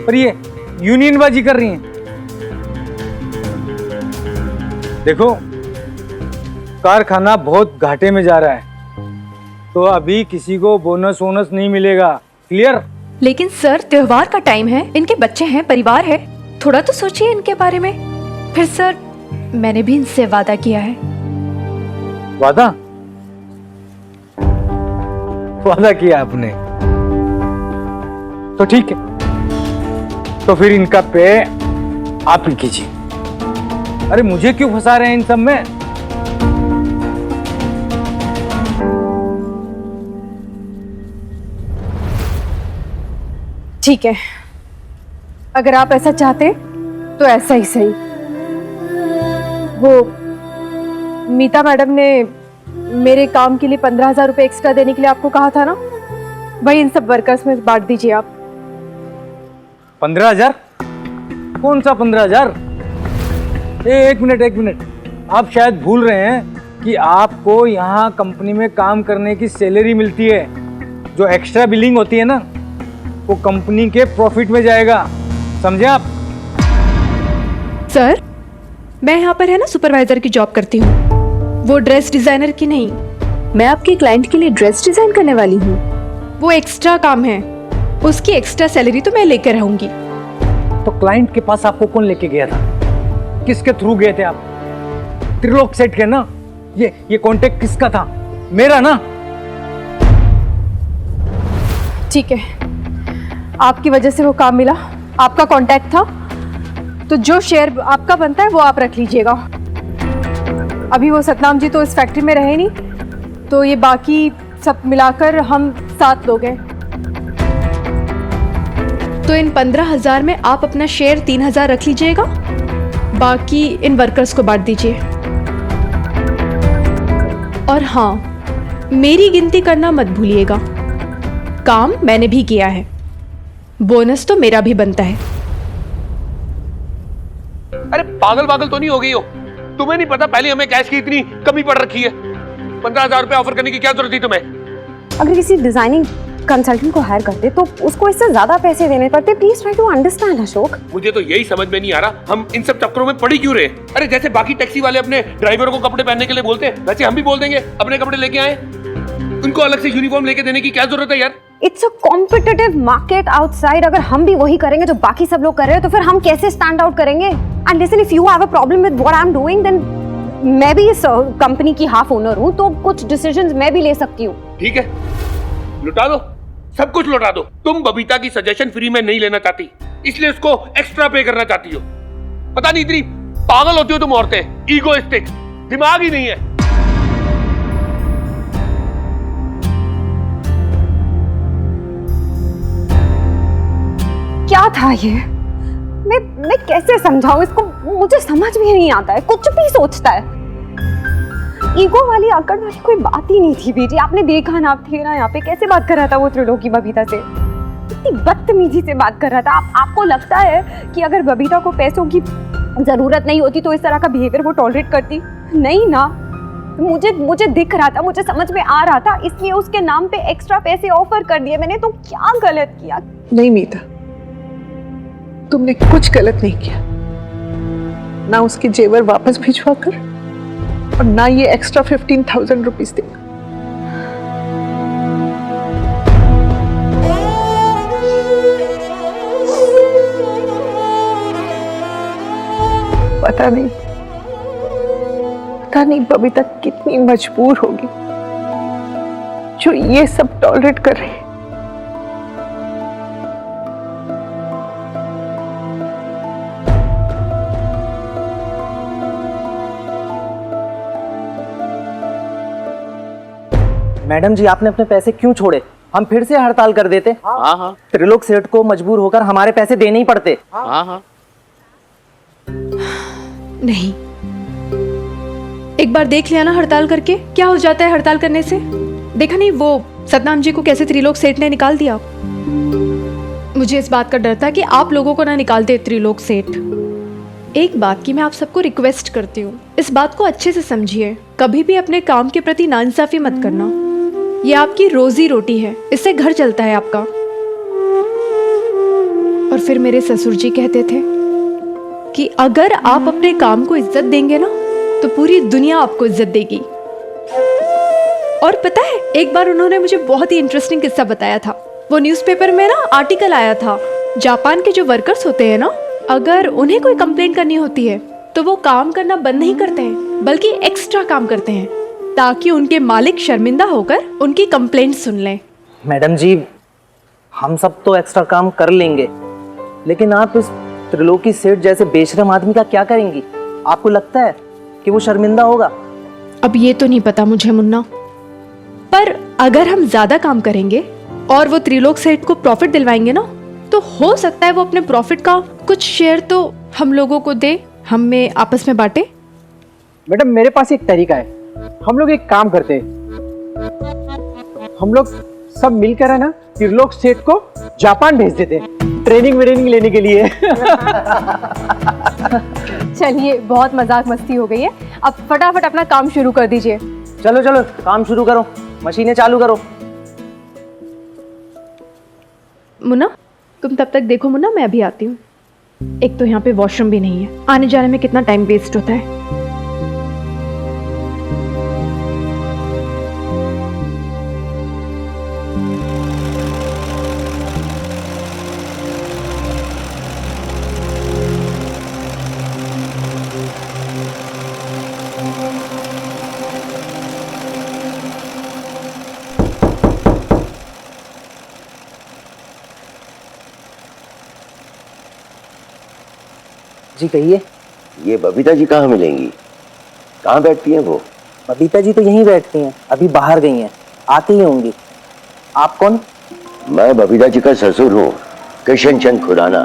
पर ये यूनियनबाजी कर रही हैं। देखो कारखाना बहुत घाटे में जा रहा है, तो अभी किसी को बोनस वोनस नहीं मिलेगा, क्लियर? लेकिन सर त्योहार का टाइम है, इनके बच्चे हैं, परिवार है, थोड़ा तो सोचिए इनके बारे में। फिर सर मैंने भी इनसे वादा किया है। वादा? वादा किया आपने? तो ठीक है, तो फिर इनका पे आप ही कीजिए। अरे मुझे क्यों फंसा रहे हैं इन सब में? ठीक है, अगर आप ऐसा चाहते तो ऐसा ही सही। वो मीता मैडम ने मेरे काम के लिए 15,000 रुपये एक्स्ट्रा देने के लिए आपको कहा था ना, वही इन सब वर्कर्स में बांट दीजिए आप। 15,000? कौन सा 15,000? एक मिनट, आप शायद भूल रहे हैं कि आपको यहाँ कंपनी में काम करने की सैलरी मिलती है। जो एक्स्ट्रा बिलिंग होती है ना, वो कंपनी के प्रॉफिट में जाएगा, समझे आप? सर मैं यहाँ पर है ना सुपरवाइजर की जॉब करती हूँ, वो ड्रेस डिजाइनर की नहीं। मैं आपके क्लाइंट के लिए ड्रेस डिजाइन करने वाली हूँ, वो एक्स्ट्रा काम है, उसकी एक्स्ट्रा सैलरी तो मैं लेकर रहूंगी। तो क्लाइंट के पास आपको कौन लेके गया था? किसके थ्रू गए थे आप? त्रिलोक सेठ के ना? ये कॉन्टेक्ट किसका था? मेरा ना। ठीक है, आपकी वजह से वो काम मिला, आपका कांटेक्ट था, तो जो शेयर आपका बनता है वो आप रख लीजिएगा। अभी वो सतनाम जी तो इस फैक्ट्री में रहे नहीं, तो ये बाकी सब मिलाकर हम 7 लोग हैं। तो इन 15,000 में आप अपना शेयर 3,000 रख लीजिएगा, बाकी इन वर्कर्स को बांट दीजिए। और हाँ, मेरी गिनती करना मत भूलिएगा, काम मैंने भी किया है, बोनस तो मेरा भी बनता है। अरे पागल तो नहीं हो गई हो? तुम्हें नहीं पता पहले हमें कैश की इतनी कमी पड़ रखी है? 15,000 रुपए ऑफर करने की क्या जरूरत थी तुम्हें? अगर किसी डिजाइनिंग कंसल्टेंट को हायर करते तो उसको इससे ज्यादा पैसे देने पड़ते। Please try to understand Ashok. मुझे तो यही समझ में नहीं आ रहा, हम इन सब चक्करों में पड़ी क्यों रहे? अरे जैसे बाकी टैक्सी वाले अपने ड्राइवरों को कपड़े पहनने के लिए बोलते हैं, वैसे हम भी बोल देंगे अपने कपड़े लेके आए। उनको अलग से यूनिफॉर्म लेके देने की क्या जरूरत है यार? It's a competitive market outside. अगर हम भी वही करेंगे जो बाकी सब लोग कर रहे हैं तो फिर हम कैसे स्टैंड आउट करेंगे? And listen, if you have a problem with what I am doing, then मैं भी इस कंपनी की हाफ ओनर हूँ, तो कुछ डिसीजंस मैं भी ले सकती हूँ। ठीक है, लुटा दो, सब कुछ लुटा दो। तुम बबीता की सजेशन फ्री में नहीं लेना चाहती, इसलिए उसको एक्स्ट्रा पे करना चाहती हो। पता नहीं इतनी पागल होती हो तुम औरतें, ईगोइस्टिक, दिमाग ही नहीं है। क्या था ये? मैं कैसे समझाऊं इसको? मुझे समझ में नहीं आता है, कुछ भी सोचता है। ईगो वाली आकड़ वाली कोई बात ही नहीं थी बेटी। आपने देखा ना, आप थे ना यहाँ पे, कैसे बात कर रहा था वो त्रिलोकी बबीता से, इतनी बदतमीजी से बात कर रहा था। आपको लगता है कि अगर बबीता को पैसों की जरूरत नहीं होती तो इस तरह का बिहेवियर वो टॉलरेट करती? नहीं ना, मुझे दिख रहा था, मुझे समझ में आ रहा था, इसलिए उसके नाम पे एक्स्ट्रा पैसे ऑफर कर दिए मैंने। तो क्या गलत किया? नहीं मीता, तुमने कुछ गलत नहीं किया। ना उसके जेवर वापस भिजवा कर और ना ये एक्स्ट्रा 15,000 रुपीज देना। पता नहीं बबीता कितनी मजबूर होगी जो ये सब टॉलरेट कर रही है। मैडम जी, आपने अपने पैसे क्यों छोड़े? हम फिर से हड़ताल कर देते। हाँ। त्रिलोक सेठ को मजबूर होकर हमारे पैसे देने ही पड़ते। हाँ। नहीं, एक बार देख लिया ना हड़ताल करके, क्या हो जाता है हड़ताल करने से? देखा नहीं वो सतनाम जी को कैसे त्रिलोक सेठ ने निकाल दिया? मुझे इस बात का डर था कि आप लोगों को ना निकाल दे त्रिलोक सेठ। एक बात की मैं आप सबको रिक्वेस्ट करती हूँ, इस बात को अच्छे से समझिए, कभी भी अपने काम के प्रति नाइंसाफी मत करना। ये आपकी रोजी रोटी है, इससे घर चलता है आपका। और फिर मेरे ससुर जी कहते थे कि अगर आप अपने काम को इज्जत देंगे ना तो पूरी दुनिया आपको इज्जत देगी। और पता है, एक बार उन्होंने मुझे बहुत ही इंटरेस्टिंग किस्सा बताया था। वो न्यूज़पेपर में ना आर्टिकल आया था, जापान के जो वर्कर्स होते हैं ना, अगर उन्हें कोई कंप्लेंट करनी होती है तो वो काम करना बंद नहीं करते हैं, बल्कि एक्स्ट्रा काम करते हैं ताकि उनके मालिक शर्मिंदा होकर उनकी कंप्लेंट सुन लें। मैडम जी, हम सब तो एक्स्ट्रा काम कर लेंगे, लेकिन आप इस त्रिलोकी सेठ जैसे बेशरम आदमी का क्या करेंगी? आपको लगता है कि वो शर्मिंदा होगा? अब ये तो नहीं पता मुझे मुन्ना, पर अगर हम ज्यादा काम करेंगे और वो त्रिलोक सेठ को प्रॉफिट दिलवाएंगे ना, तो हो सकता है वो अपने प्रॉफिट का कुछ शेयर तो हम लोगों को दे, हम में आपस में बांटे। मैडम, मेरे पास एक तरीका है। हम लोग एक काम करते हैं, हम लोग सब मिलकर है ना त्रिलोक सेठ को जापान भेज देते हैं ट्रेनिंग लेने के लिए। चलिए, बहुत मजाक मस्ती हो गई है, अब फटाफट अपना काम शुरू कर दीजिए। चलो चलो, काम शुरू करो, मशीनें चालू करो। मुन्ना, तुम तब तक देखो मुन्ना, मैं अभी आती हूँ। एक तो यहाँ पे वॉशरूम भी नहीं है, आने जाने में कितना टाइम वेस्ट होता है। जी कहिए। ये बबीता जी कहाँ मिलेंगी? कहाँ बैठती हैं वो? बबीता जी तो यहीं बैठती हैं, अभी बाहर गई हैं, आती ही होंगी। आप कौन? मैं बबीता जी का ससुर हूँ, किशन चंद खुराना।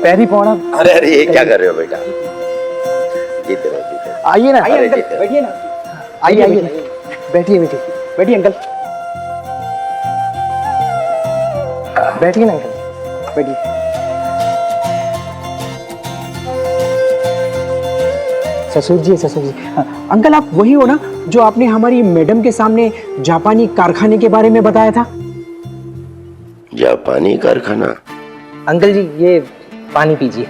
पैरी पौना। अरे अरे ये क्या कर रहे हो बेटा? जीते रहो, जीते रहो। आइए ना, अरे आइए अंकल, जीते रहो। बैठिए ना। आइए आइए, बैठिए बैठिए बैठिए अंकल, बैठिए ना अंकल, बैठिए। ससुर जी, ससुर जी। अंकल आप वही हो ना जो आपने हमारी मैडम के सामने जापानी कारखाने के बारे में बताया था? जापानी कारखाना? अंकल जी ये पानी पीजिए।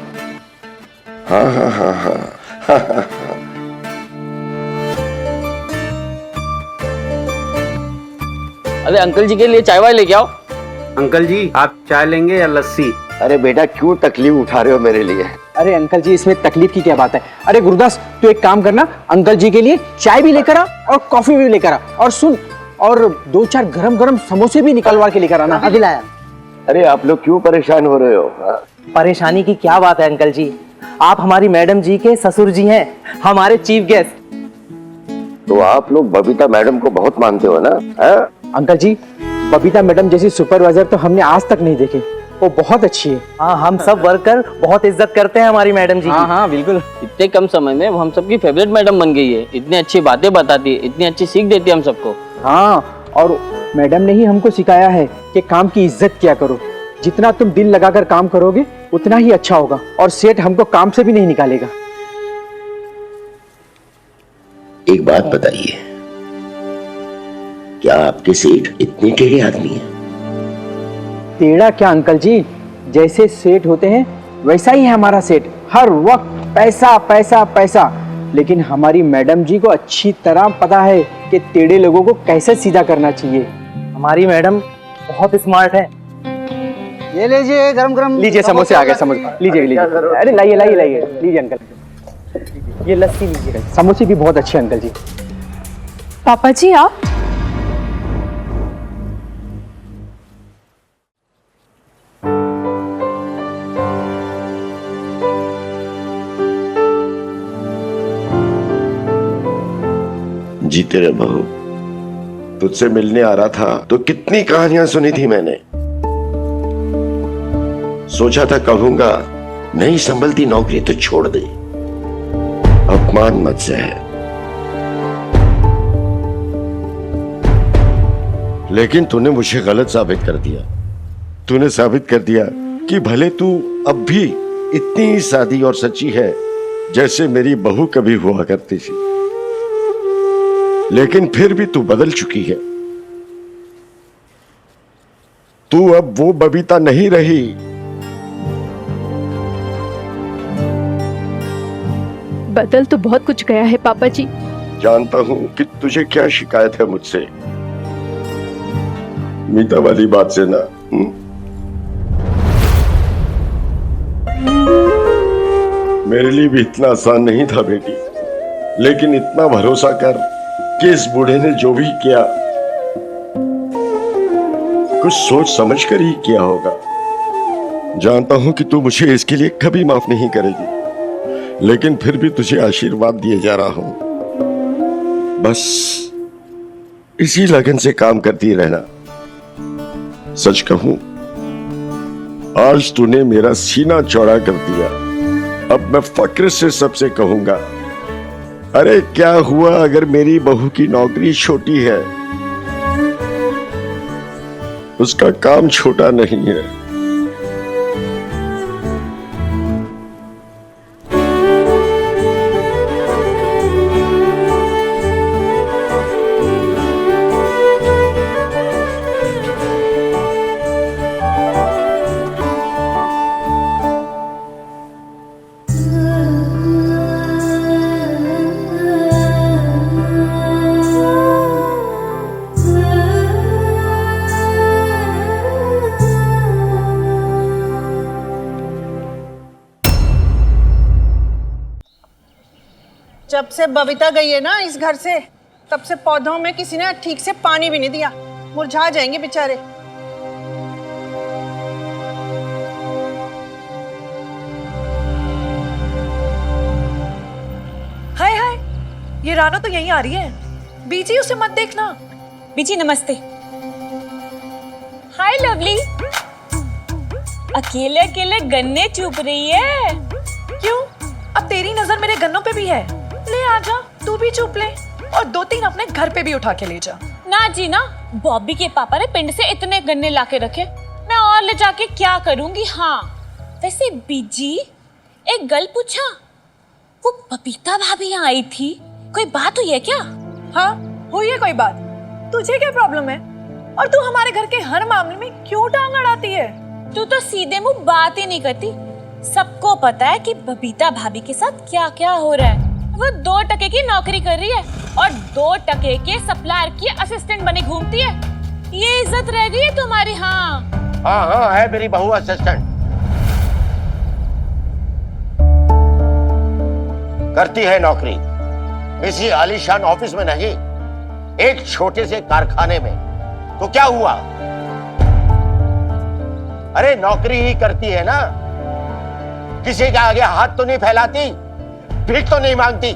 हाँ हाँ हाँ हाँ। अरे अंकल जी के लिए चाय वाय लेके आओ। अंकल जी आप चाय लेंगे या लस्सी? अरे बेटा क्यों तकलीफ उठा रहे हो मेरे लिए? अरे अंकल जी इसमें तकलीफ की क्या बात है? अरे गुरुदास तू एक काम करना, अंकल जी के लिए चाय भी लेकर आ और कॉफी भी लेकर आ, और सुन, और 2-4 गरम गरम समोसे भी निकलवा के लेकर आना। अभी लाया। अरे आप लोग क्यों परेशान हो रहे हो? परेशानी की क्या बात है अंकल जी, आप हमारी मैडम जी के ससुर जी हैं, हमारे चीफ गेस्ट। तो आप लोग बबीता मैडम को बहुत मानते हो ना? अंकल जी बबीता मैडम जैसी सुपरवाइजर तो हमने आज तक नहीं देखे, वो बहुत अच्छी है। हाँ हम सब वर्कर बहुत इज्जत करते हैं हमारी मैडम जी की। हाँ हाँ बिल्कुल, इतने कम समय में वो हम सबकी फेवरेट मैडम बन गई है। इतनी अच्छी बातें बताती है, इतनी अच्छी सीख देती है हम सबको। हाँ और मैडम ने ही हमको सिखाया है कि काम की इज्जत क्या करो, जितना तुम दिल लगाकर काम करोगे उतना ही अच्छा होगा, और सेठ हमको काम से भी नहीं निकालेगा। एक बात बताइए, क्या आपके सेठ इतने टेढ़े आदमी हैं? टेढ़ा क्या अंकल जी, जैसे सेठ होते हैं वैसा ही है हमारा सेठ, हर वक्त पैसा पैसा पैसा। लेकिन हमारी मैडम जी को अच्छी तरह पता है कि टेढ़े लोगों को कैसे सीधा करना चाहिए। हमारी मैडम बहुत स्मार्ट है। ये लीजिए गरम गरम। लीजिए समोसे आ गए, समोसे लीजिए लीजिए। अरे लाइए लाइए लाइए, लीजिए अंकल, ये लस्सी लीजिए। समोसे भी बहुत अच्छे अंकल जी। पापा जी आप? जीते रहे बहू, तुझसे मिलने आ रहा था तो कितनी कहानियां सुनी थी मैंने। सोचा था कहूंगा नहीं संभलती नौकरी तो छोड़ दे, अपमान मत सह। लेकिन तूने मुझे गलत साबित कर दिया। तूने साबित कर दिया कि भले तू अब भी इतनी सादी और सच्ची है जैसे मेरी बहू कभी हुआ करती थी, लेकिन फिर भी तू बदल चुकी है। तू अब वो बबीता नहीं रही। बदल तो बहुत कुछ गया है पापा जी। जानता हूं कि तुझे क्या शिकायत है मुझसे, मीता वाली बात से ना। मेरे लिए भी इतना आसान नहीं था बेटी, लेकिन इतना भरोसा कर कि इस बूढ़े ने जो भी किया कुछ सोच समझ कर ही किया होगा। जानता हूं कि तू मुझे इसके लिए कभी माफ नहीं करेगी, लेकिन फिर भी तुझे आशीर्वाद दिए जा रहा हूं। बस इसी लगन से काम करती रहना। सच कहूं, आज तूने मेरा सीना चौड़ा कर दिया। अब मैं फक्र से सबसे कहूंगा, अरे क्या हुआ अगर मेरी बहू की नौकरी छोटी है, उसका काम छोटा नहीं है। जब से बबीता गई है ना इस घर से, तब से पौधों में किसी ने ठीक से पानी भी नहीं दिया, मुरझा जाएंगे बेचारे। ये रानो तो यहीं आ रही है। बीजी उसे मत देखना। बीजी नमस्ते। हाय लवली। अकेले अकेले गन्ने चुप रही है। क्यों? अब तेरी नजर मेरे गन्नों पे भी है। ले आजा, तू भी चुप ले और 2-3 अपने घर पे भी उठा के ले जा। ना जी ना, बॉबी के पापा ने पिंड से इतने गन्ने लाके रखे, मैं और ले जाके क्या करूंगी। हाँ वैसे बीजी एक गल पूछा, वो बबीता भाभी यहाँ आई थी, कोई बात हुई है क्या? हाँ हुई है कोई बात? तुझे क्या प्रॉब्लम है? और तू हमारे घर के हर मामले में क्यों टांग अड़ाती है? तू तो सीधे मुंह बात ही नहीं करती। सबको पता है कि बबीता भाभी के साथ क्या क्या हो रहा है। वो 2 टके की नौकरी कर रही है और 2 टके के सप्लायर की असिस्टेंट बनी घूमती है। ये इज्जत रह गई है तुम्हारी। हाँ हाँ है मेरी बहू असिस्टेंट, करती है नौकरी किसी आलीशान ऑफिस में नहीं, एक छोटे से कारखाने में। तो क्या हुआ? अरे नौकरी ही करती है ना, किसी के आगे हाथ तो नहीं फैलाती, भीख तो नहीं मांगती।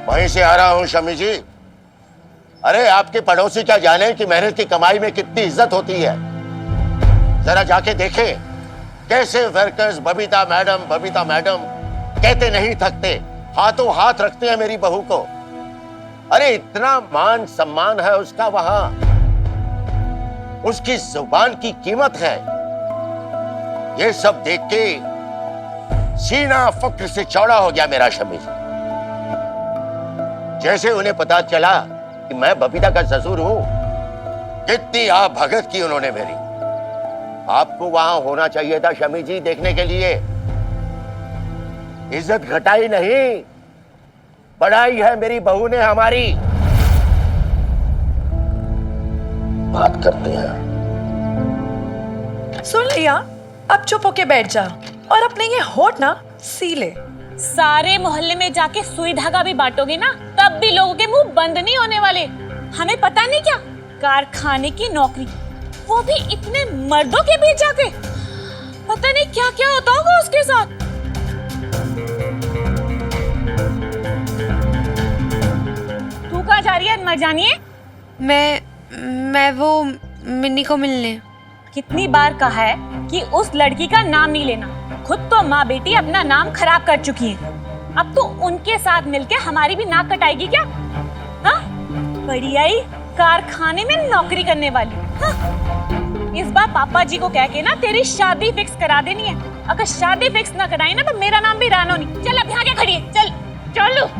वहीं से आ रहा हूं शमी जी। अरे आपके पड़ोसी क्या जाने कि मेहनत की कमाई में कितनी इज्जत होती है। जरा जाके देखें कैसे वर्कर्स बबीता मैडम कहते नहीं थकते, हाथों हाथ रखते हैं मेरी बहू को। अरे इतना मान सम्मान है उसका वहां, उसकी जुबान की कीमत है। ये सब देख के सीना फक्र से चौड़ा हो गया मेरा शमी जी। जैसे उन्हें पता चला कि मैं बबीता का ससुर हूं, कितनी आप भगत की उन्होंने मेरी। आपको वहां होना चाहिए था शमी जी देखने के लिए। इज्जत घटाई नहीं, बढ़ाई है मेरी बहू ने हमारी। बात करते हैं। सुन लिया, अब चुप होके बैठ जा और अपने ये होठ ना सी ले। सारे मोहल्ले में जाके सुई धागा भी बांटोगे ना, तब भी लोगों के मुंह बंद नहीं होने वाले। हमें पता नहीं क्या, कारखाने की नौकरी, वो भी इतने मर्दों के बीच जाके। पता नहीं क्या क्या होता होगा उसके साथ। तू कहाँ जा रही है मर जानिए? मैं वो मिन्नी को मिलने। कितनी बार कहा है कि उस लड़की का नाम नहीं लेना। खुद तो माँ बेटी अपना नाम खराब कर चुकी है, अब तो उनके साथ मिलके हमारी भी नाक कटाएगी क्या? हाँ बड़ी आई कारखाने में नौकरी करने वाली। हाँ? इस बार पापा जी को कह के ना तेरी शादी फिक्स करा देनी है। अगर शादी फिक्स ना कराई ना तो मेरा नाम भी रानो नहीं। चल अब यहाँ क्या खड़ी है, चल चलो।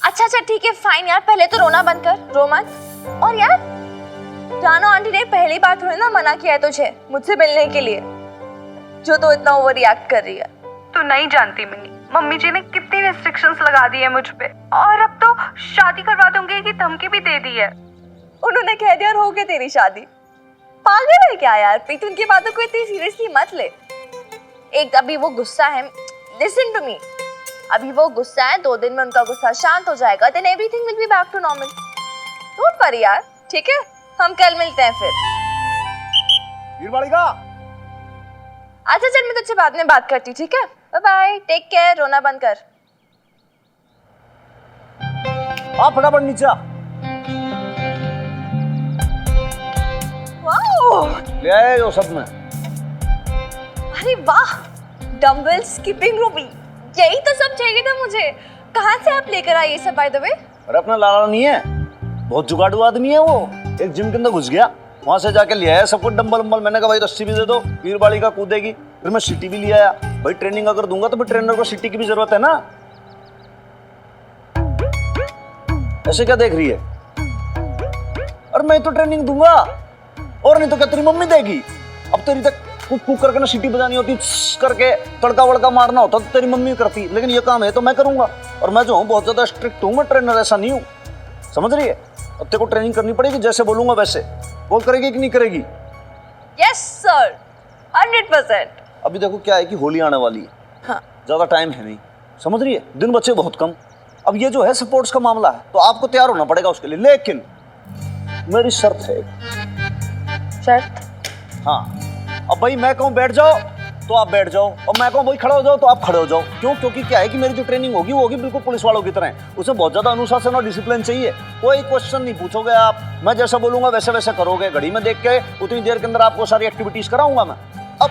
अच्छा ठीक है फाइन यार, पहले तो रोना बंद कर, रो मत। और यार रानो आंटी ने पहली बार थोड़ी ना मना किया है तुझे मुझसे मिलने के लिए, जो तो इतना ओवर रिएक्ट कर रही है। तू नहीं जानती मिन्नी, मम्मी जी ने कितनी रेस्ट्रिक्शंस लगा दी है मुझ पे, और अब तो शादी करवा दूंगी की धमकी भी दे दी है। उन्होंने कह दिया और हो गई तेरी शादी। पागल है क्या यार प्रीत, उनकी बातों को इतनी सीरियसली मत ले। एक अभी वो गुस्सा है, लिसन टू मी, अभी वो गुस्सा है, 2 दिन में उनका गुस्सा शांत हो जाएगा, then everything will be back to normal. Don't worry यार, ठीक है? हम कल मिलते हैं फिर। अच्छा चल, मैं तुझसे बाद में बात करती हूँ, ठीक है? बाय बाय, टेक केयर, रोना बंद कर। आप फटाफट नीचे आ। वाओ, ले आए हो सब में। अरे वाह, डंबल, स्किपिंग रोप, यही तो सब चाहिए था मुझे। कहाँ से आप लेकर आए ये सब बाय द वे? अरे अपना लाला नहीं है, बहुत जुगाड़ू आदमी है वो। एक जिम के अंदर घुस गया, वहां से जाके ले आया सब कुछ डंबल वंबल। मैंने कहा भाई रस्सी भी दे दो, पीर बाड़ी का कूदेगी। फिर मैं सीटी भी ले आया। भाई ट्रेनिंग अगर दूंगा तो फिर ट्रेनर को सीटी की भी जरूरत है ना। ऐसे क्या देख रही है? और मैं तो ट्रेनिंग दूंगा, और नहीं तो क्या तेरी मम्मी देगी? अब तेरी तक कुक करके ना सीटी बजानी होती, करके तड़का वड़का मारना होता तो तेरी मम्मी करती, लेकिन ये काम है तो मैं करूंगा। और मैं जो हूँ बहुत ज्यादा स्ट्रिक्ट हूँ, मैं ट्रेनर ऐसा नहीं हूँ, समझ रही है? अब तेरे को ट्रेनिंग करनी पड़ेगी, जैसे बोलूंगा वैसे। वो करेगी कि नहीं करेगी? Yes sir, 100%। अभी देखो क्या है कि होली आने वाली है, हाँ। ज्यादा टाइम है नहीं, समझ रही है? दिन बचे बहुत कम। अब ये जो है स्पोर्ट्स का मामला है, तो आपको तैयार होना पड़ेगा उसके लिए। लेकिन मेरी शर्त है। शर्त? हाँ, अब भाई मैं कहूँ बैठ जाओ तो आप बैठ जाओ, और मैं कहूँ भाई खड़े हो जाओ तो आप खड़े हो जाओ। क्यों? क्योंकि क्या है कि मेरी जो ट्रेनिंग होगी वो होगी बिल्कुल पुलिस वालों की तरह। उसे बहुत ज्यादा अनुशासन और डिसिप्लिन चाहिए। कोई क्वेश्चन नहीं पूछोगे आप, मैं जैसा बोलूंगा वैसे वैसे करोगे। घड़ी में देख के उतनी देर के अंदर आपको सारी एक्टिविटीज कराऊंगा मैं। अब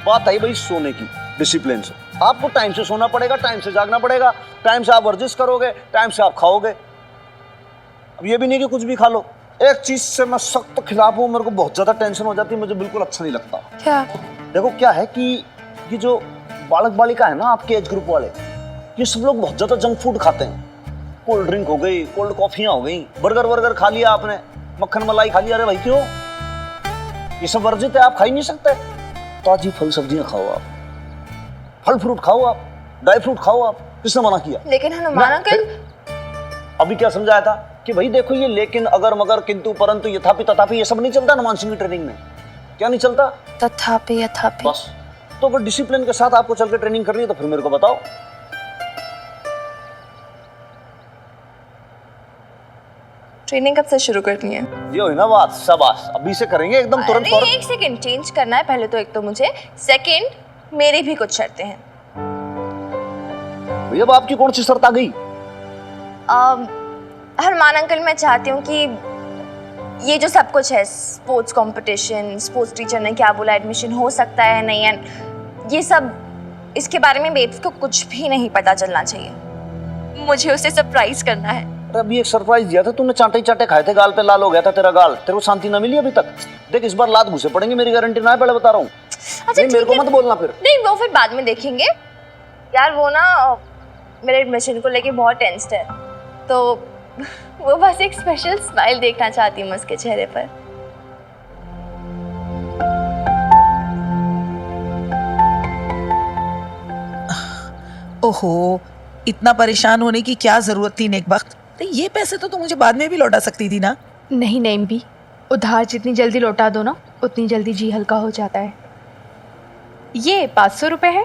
बात आई भाई सोने की, डिसिप्लिन से। आपको टाइम से सोना पड़ेगा, टाइम से जागना पड़ेगा, टाइम से आप वर्जिश करोगे, टाइम से आप खाओगे। अब ये भी नहीं कि कुछ भी खा लो। एक चीज से मैं सख्त खिलाफ हूँ, मेरे को बहुत ज्यादा टेंशन हो जाती है, मुझे बिल्कुल अच्छा नहीं लगता। क्या? देखो क्या है कि ये जो बालक बालिका है ना आपके एज ग्रुप वाले, ये सब लोग बहुत ज्यादा जंक फूड खाते हैं। कोल्ड ड्रिंक हो गई, कोल्ड कॉफियां हो गई, बर्गर खा लिया आपने, मक्खन मलाई खा लिया। अरे भाई क्यों? ये सब वर्जित है, आप खा ही नहीं सकते। ताजी फल सब्जियां खाओ आप, फल फ्रूट खाओ आप, ड्राई फ्रूट खाओ आप। किसने मना किया? लेकिन हनुमान अंकल, अभी क्या समझाया था कि भाई देखो ये लेकिन अगर मगर किंतु परंतु यथापि तथापि ये सब नहीं चलता हनुमान सिंह की ट्रेनिंग में। क्या नहीं चलता? तथापि यथापि। बस। तो अगर डिसिप्लिन के साथ आपको चल के ट्रेनिंग करनी है तो फिर मेरे को बताओ। ट्रेनिंग कब से शुरू करनी है? ये हुई ना बात, शाबाश। अभी से करेंगे एकदम तुरंत। अरे एक सेकंड, चेंज करना है पहले तो एक तो मुझे, सेकंड मेरी भी कुछ शर्तें हैं। भैया अब आपकी कौन सी शर्त आ गई? हनुमान अंकल, मैं चाहती हूँ कि ये जो सब कुछ है, स्पोर्ट्स कंपटीशन, स्पोर्ट्स टीचर ने क्या बोला, एडमिशन हो सकता है नहीं है, ये सब, इसके बारे में बेब्स को कुछ भी नहीं पता चलना चाहिए। मुझे उसे सरप्राइज करना है। अरे अभी एक सरप्राइज दिया था तूने, चाटे ही चाटे खाए थे, गाल पे लाल हो गया था तेरा गाल। तेरे को शांति ना मिली अभी तक? देख इस बार लात घुसे पड़ेंगे, मेरी गारंटी ना है, पहले बता रहा हूँ। अच्छा मेरे को मत बोलना फिर। नहीं, वो फिर बाद में देखेंगे। यार वो ना मेरे एडमिशन को लेके बहुत टेंस्ड है, तो वो बस एक स्पेशल स्माइल देखना चाहती हूँ उसके चेहरे पर। ओहो, इतना परेशान होने की क्या जरूरत थी नेक वक्त? तो ये पैसे तो मुझे बाद में भी लौटा सकती थी ना। नहीं नहीं भी, उधार जितनी जल्दी लौटा दो ना उतनी जल्दी जी हल्का हो जाता है। ये 500 रुपये है,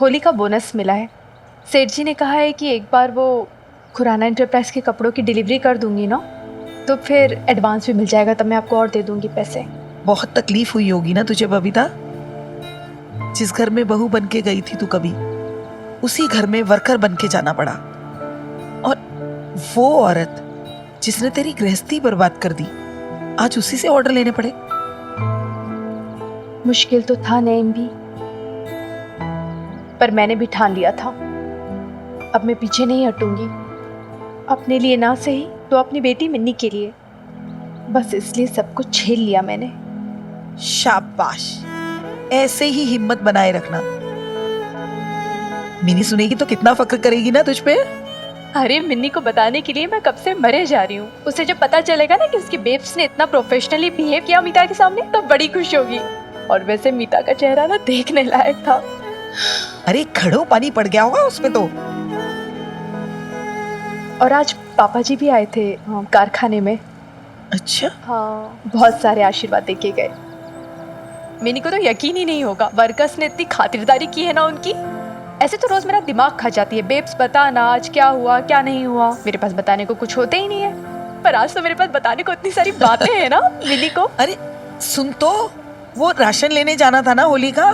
होली का बोनस मिला है। सेठ जी ने कहा है कि एक बार वो खुराना एंटरप्राइज के कपड़ों की डिलीवरी कर दूंगी ना, तो फिर एडवांस भी मिल जाएगा, तब मैं आपको और दे दूंगी पैसे। बहुत तकलीफ हुई होगी ना तुझे बबीता? जिस घर में बहू बन के गई थी तू कभी, उसी घर में वर्कर बन के जाना पड़ा। और वो औरत जिसने तेरी गृहस्थी बर्बाद कर दी, आज उसी से ऑर्डर लेने पड़े। मुश्किल तो था नईम भी, पर मैंने भी ठान लिया था, अब मैं पीछे नहीं हटूंगी। अपने लिए ना सही तो अपनी बेटी मिन्नी के लिए, बस इसलिए सब कुछ झेल लिया मैंने। शाबाश, ऐसे ही हिम्मत बनाए रखना। मिनी सुनेगी तो कितना फक्र करेगी ना तुझ पे। अरे मिन्नी को बताने के लिए मैं कब से मरे जा रही हूँ। उसे जब पता चलेगा ना कि उसकी बेब्स ने इतना प्रोफेशनली बिहेव किया मीता के सामने, तो बड़ी खुश होगी। और वैसे मीता का चेहरा ना देखने लायक था। अरे खड़ो पानी पड़ गया होगा उसमें तो। और आज पापा जी भी आए थे कारखाने में। अच्छा? हाँ, बहुत सारे आशीर्वाद देके गए। मिनी को तो यकीन ही नहीं होगा, वर्कर्स ने इतनी खातिरदारी की है ना उनकी। ऐसे तो रोज मेरा दिमाग खा जाती है, बेब्स बता ना आज क्या हुआ क्या नहीं हुआ। मेरे पास बताने को कुछ होते ही नहीं है, पर आज तो मेरे पास बताने को इतनी सारी बातें हैं ना मिनी को। अरे सुन तो, वो राशन लेने जाना था ना होली का,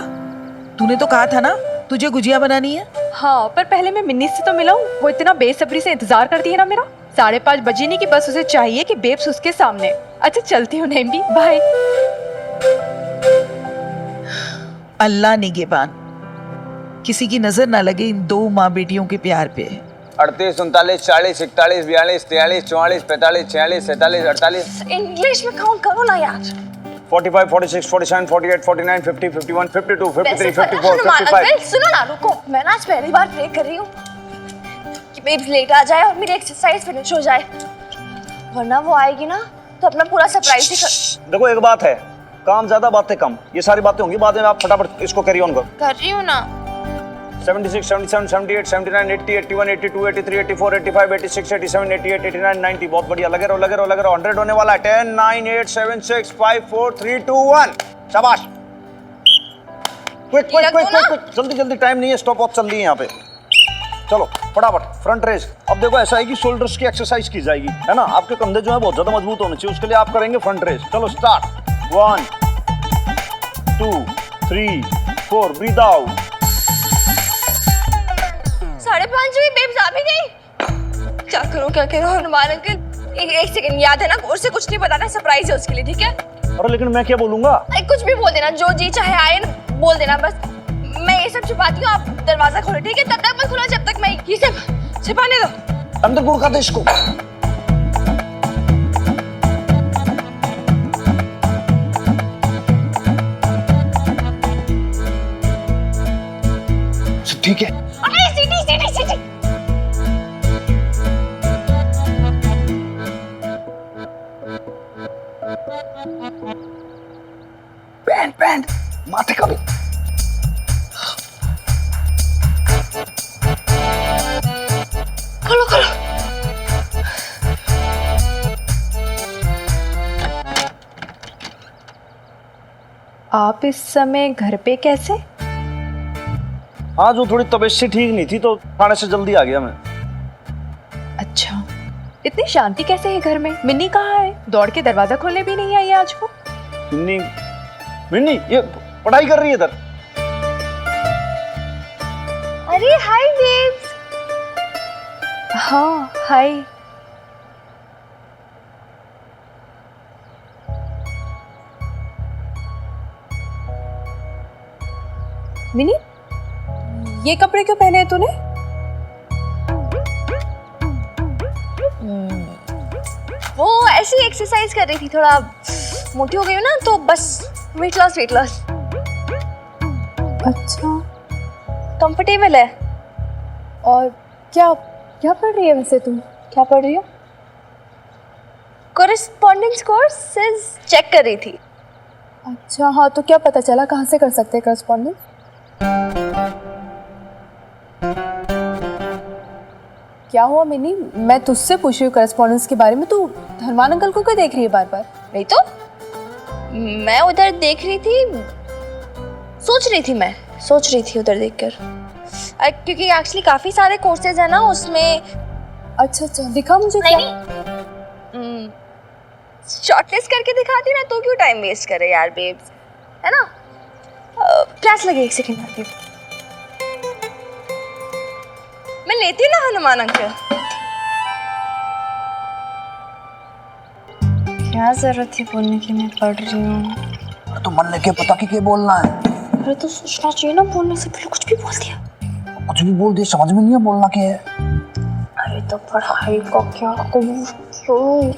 तूने तो कहा था ना तुझे गुजिया बनानी है। हाँ, पर पहले मैं मिन्नी से तो मिलाऊं, वो इतना बेसब्री से इंतजार करती है ना मेरा। 5:30 बजे नहीं कि बस उसे चाहिए कि बेब्स उसके सामने। अच्छा चलती हूँ नईम भी, बाय। अल्लाह निगहबान, किसी की नजर ना लगे इन दो माँ बेटियों के प्यार पे। 38, 39, 40, 41, 42, 43, 44, 45, 46, 47, 48। इंग्लिश में काउंट करो ना यार। 45, 46, 47, 48, 49, 50, 51, 52, 53, 54, हनुमान 55। अंकल सुनो ना, रुको। मैं ना आज पहली बार प्रे कर रही हूँ कि बेब्स लेट आ जाए और मेरी एक्सरसाइज फिनिश हो जाए, वरना वो आएगी ना तो अपना पूरा सरप्राइज ही कर। देखो एक बात है, काम ज्यादा बातें कम। ये सारी बातें होंगी बाद में, आप फटाफट इसको कैरी ऑन करो। कर रही हूँ ना। 76, 77, 78, 79, 80, 81, 82, 83, 84, 85, 86, 87, 88, 89, 90। बहुत बढ़िया, लगे रहो लगे रहो लगे रहो। 100 होने वाला है। 10, 9, 8, 7, 6, 5, 4, 3, 2, 1। शाबाश। क्विक क्विक क्विक क्विक, जल्दी जल्दी, टाइम नहीं है, स्टॉप वॉच चल रही है यहाँ पे। चलो फटाफट फ्रंट रेज। अब देखो ऐसा है कि शोल्डर्स की एक्सरसाइज की जाएगी, है ना। आपके कंधे जो है बहुत ज्यादा मजबूत होने चाहिए, उसके लिए आप करेंगे फ्रंट रेज। चलो स्टार्ट। 1 2 3 4, breathe out. 5:30 हुई, बेब्स आ भी गई। क्या करूं हनुमान अंकल, एक सेकंड, याद है ना कोर्स से कुछ नहीं बताना, सरप्राइज है उसके लिए, ठीक है? अरे लेकिन मैं क्या बोलूंगा? कुछ भी बोल देना, जो जी चाहे आए ना बोल देना, बस मैं ये सब छिपाती हूँ, आप दरवाजा खोलो, ठीक है? तब तक मत खोलो जब तक मैं ये सब छिपाने दो। अंदर गुड़ का दे इसको। ठीक है। सीटी। बैंड माथे का भी। खोलो। आप इस समय घर पे कैसे? हाँ, जो थोड़ी तबीयत से ठीक नहीं थी तो थाने से जल्दी आ गया मैं। अच्छा, इतनी शांति कैसे है घर में? मिन्नी कहाँ है? दौड़ के दरवाजा खोलने भी नहीं आई है आज को। मिन्नी ये पढ़ाई कर रही है इधर। अरे हाय बेब्स। हाँ हाय। मिनी, ये कपड़े क्यों पहने हैं तूने? वो ऐसी एक्सरसाइज कर रही थी, थोड़ा मोटी हो गई हूँ ना, तो बस वेट लॉस। अच्छा, कंफर्टेबल है। और क्या पढ़ रही है वैसे तुम? क्या पढ़ रही हो? कॉरेस्पॉन्डेंस कोर्सेज चेक कर रही थी। अच्छा हाँ, तो क्या पता चला कहाँ से कर सकते हैं कॉरेस्पॉन्डेंस? क्या हुआ मिनी? मैं तुझसे पूछ रही हूँ कॉरेस्पॉन्डेंस के बारे में, तू हनुमान अंकल को क्यों देख रही है बार बार? नहीं तो मैं उधर देख रही थी, सोच रही थी उधर देखकर, क्योंकि एक्चुअली काफी सारे कोर्सेज है ना उसमें। अच्छा, दिखा मुझे। नहीं, शॉर्टलिस्ट करके दिखाती ना, तो क्यों टाइम वेस्ट करे यार बेब्स, है ना? क्लास लगे, एक सेकंड आती हूँ। मैं लेती हूँ ना हनुमान अंकल। क्या जरूरत थी बोलने की, मैं पढ़ रही हूँ। तो मन लेके पता कि क्या बोलना है। अरे तो सोचना चाहिए ना, बोलने से पहले कुछ भी बोल दिया। कुछ भी बोल दिया, समझ में नहीं है बोलना क्या है। अरे तो पढ़ाई का क्या करूँ?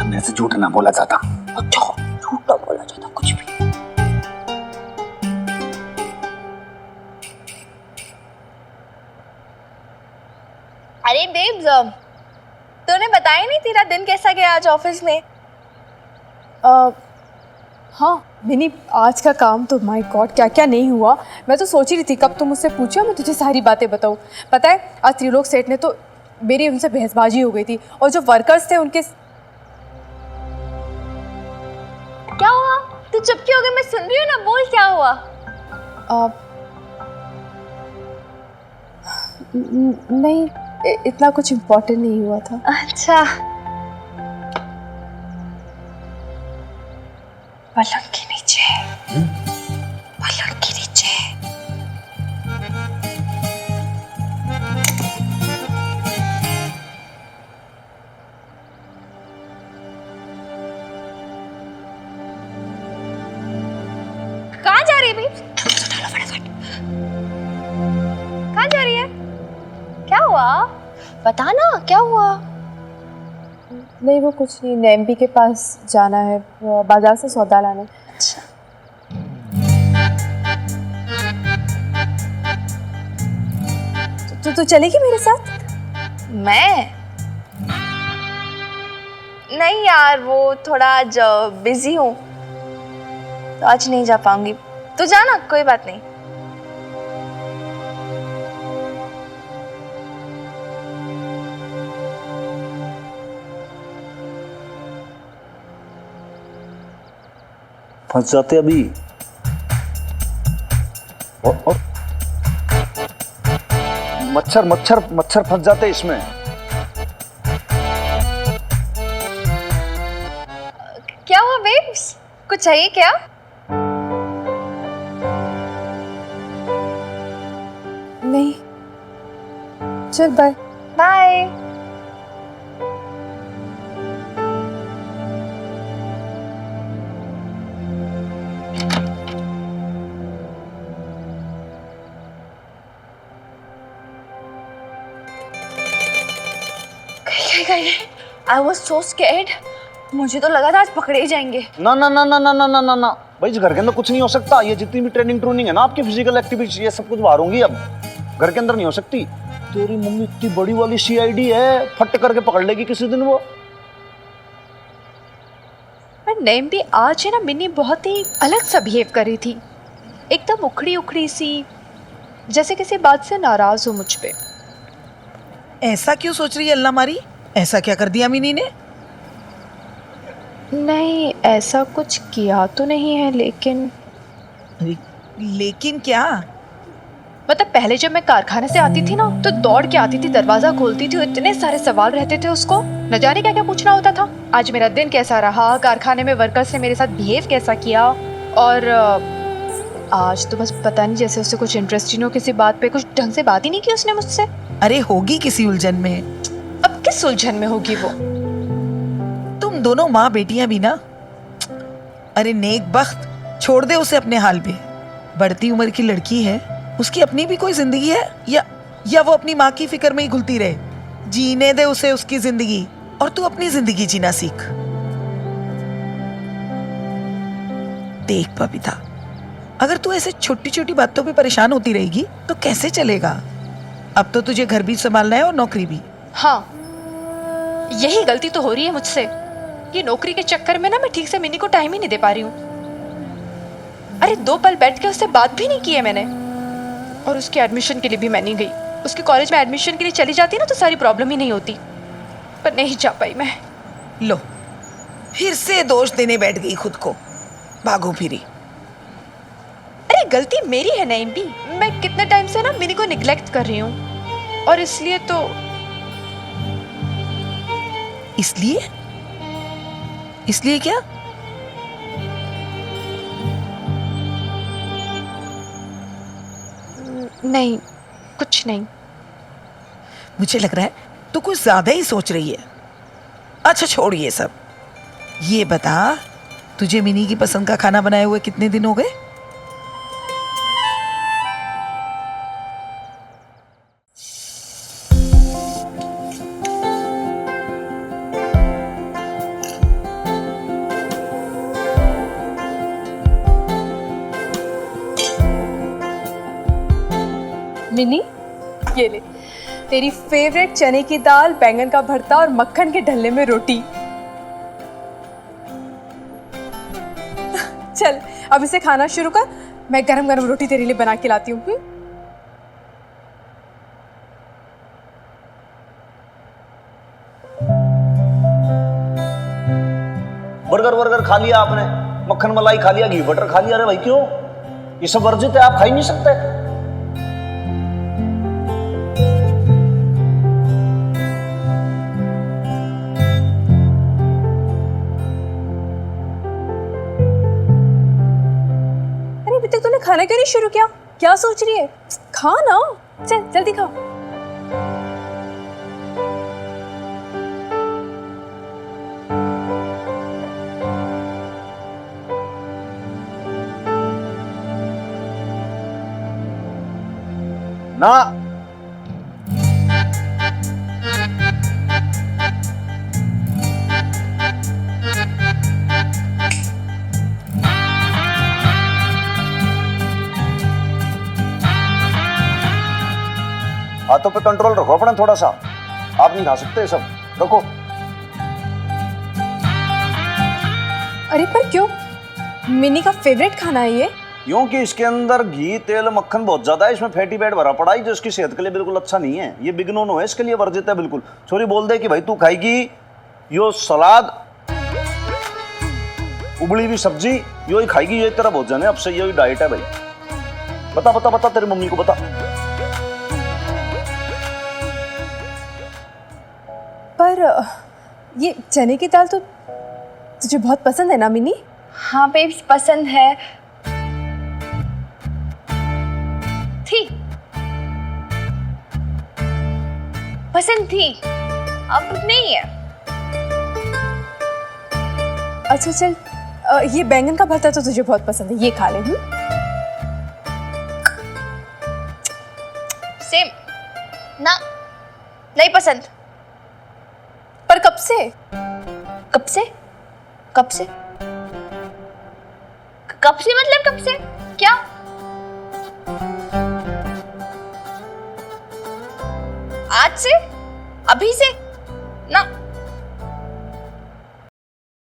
मेरे से झूठ ना बोला जाता। अच्छा, झूठ ना बोला जाता कुछ भी। अरे बेब्स, तूने बताया नहीं तेरा दिन कैसा गया आज ऑफिस में? हाँ मिनी, आज का काम तो माय गॉड क्या क्या नहीं हुआ। मैं तो सोच रही थी कब तुम मुझसे पूछो मैं तुझे सारी बातें बताऊँ। पता है, आज त्रिलोक सेठ ने तो मेरी उनसे बहसबाजी हो गई थी, और जो वर्कर्स थे उनके। क्या हुआ? तू चुप क्यों हो गई? मैं सुन रही हूँ ना, बोल क्या हुआ? नहीं, इतना कुछ इम्पोर्टेंट नहीं हुआ था। अच्छा, पलंग के नीचे। पलंग के नीचे। कहाँ जा रही है बेब्स? फटाफट। कहाँ जा रही है? क्या हुआ? बता ना, क्या हुआ? नहीं वो कुछ नहीं, नेम्बी के पास जाना है, बाजार से सौदा लाने। अच्छा, तो चलेगी मेरे साथ? मैं नहीं यार, वो थोड़ा आज बिजी हूँ, तो आज नहीं जा पाऊंगी। तो जाना, कोई बात नहीं। फंस जाते अभी। और मच्छर मच्छर मच्छर फंस जाते इसमें। क्या हुआ बेब्स, कुछ चाहिए क्या? नहीं, चल bye. Bye. I was so scared. मुझे तो लगा था आज पकड़े ही जाएंगे। ना ना ना ना ना ना ना ना ना भाई, घर के अंदर कुछ नहीं हो सकता। ये जितनी भी ट्रेनिंग है ना आपकी, फिजिकल एक्टिविटी, ये सब कुछ बाहर होंगी। अब घर के अंदर नहीं हो सकती। तेरी मम्मी इतनी बड़ी वाली CID है, फट करके पकड़ लेगी किसी दिन वो। पर नेम भी आज है ना, मिन्नी बहुत ही अलग सा बिहेव कर रही थी, एकदम उखड़ी उखड़ी सी, जैसे किसी बात से नाराज हो मुझ पे। ऐसा क्यों सोच रही है अल्लाह मारी? ऐसा क्या कर दिया मिनी ने? नहीं, ऐसा कुछ किया तो नहीं है, लेकिन क्या? मतलब पहले जब मैं कारखाने से आती थी ना, तो दौड़ के आती थी, दरवाजा खोलती थी, इतने सारे सवाल रहते थे उसको, न जाने क्या क्या पूछना होता था। आज मेरा दिन कैसा रहा, कारखाने में वर्कर्स ने मेरे साथ बिहेव कैसा किया, और आज तो बस पता नहीं, जैसे उससे कुछ इंटरेस्ट ही नहीं हो किसी बात पे, कुछ ढंग से बात ही नहीं की उसने मुझसे। अरे होगी किसी उलझन में। अब किस उलझन में होगी वो? तुम दोनों माँ बेटियां भी ना, अरे नेक बख्त, छोड़ दे उसे अपने हाल पे। बढ़ती उम्र की लड़की है, उसकी अपनी भी कोई जिंदगी है, या वो अपनी माँ की फिक्र में ही घुलती रहे? जीने दे उसे उसकी जिंदगी, और तू अपनी जिंदगी जीना सीख। देख बबीता, अगर तू ऐसे छोटी छोटी बातों पे परेशान होती रहेगी तो कैसे चलेगा? अब तो तुझे घर भी संभालना है और नौकरी भी। हाँ, यही गलती तो हो रही है मुझसे कि नौकरी के चक्कर में ना मैं ठीक से मिनी को टाइम ही नहीं दे पा रही हूँ। अरे 2 पल बैठ के उससे बात भी नहीं की है मैंने, और उसके एडमिशन के लिए भी मैं नहीं गई। उसके कॉलेज में एडमिशन के लिए चली जाती ना तो सारी प्रॉब्लम ही नहीं होती, पर नहीं जा पाई मैं। लो, फिर से दोष देने बैठ गई खुद को, भागो फिरी। अरे गलती मेरी है नईम भी, मैं कितने टाइम से ना मिनी को निग्लेक्ट कर रही हूँ, और इसलिए इसलिए क्या? नहीं, कुछ नहीं। मुझे लग रहा है तू कुछ ज्यादा ही सोच रही है। अच्छा छोड़ ये सब, ये बता, तुझे मिनी की पसंद का खाना बनाए हुए कितने दिन हो गए? मिनी, ये ले तेरी फेवरेट चने की दाल, बैंगन का भरता और मक्खन के ढल्ले में रोटी। चल अब इसे खाना शुरू कर, मैं गरम गरम रोटी तेरे लिए बना के लाती हूँ। बर्गर खा लिया आपने, मक्खन मलाई खा लिया, घी बटर खा लिया। अरे भाई क्यों? ये सब वर्जित है, आप खा ही नहीं सकते। तूने खाना क्यों नहीं शुरू किया? क्या सोच रही है? खा ना, चल जल्दी खा। ना हाथों पे कंट्रोल रखो अपना थोड़ा सा, आप नहीं खा सकते सब, रखो। अरे पर क्यों? मिनी का फेवरेट खाना है ये। क्योंकि इसके अंदर घी तेल मक्खन बहुत ज्यादा है, इसमें फैटी फैट भरा पड़ा है जो इसकी सेहत के लिए बिल्कुल अच्छा नहीं है। ये बिग नो है, इसके लिए वर्जित है बिल्कुल। छोरी बोल दे कि भाई तू खाएगी यो सलाद, उबली हुई सब्जी, यो ही खाएगी, ये तेरा भोजन है, अब से यही डाइट है भाई। बता बता बता तेरी मम्मी को बता। ये चने की दाल तो तुझे बहुत पसंद है ना मिनी? हाँ बेब्स, पसंद है। थी पसंद थी, अब नहीं है। अच्छा चल, ये बैंगन का भरता तो तुझे बहुत पसंद है, ये खा ले। सेम ना, नहीं पसंद। पर कब से? कब से? कब से? कब से मतलब कब से? क्या? आज से? अभी से? ना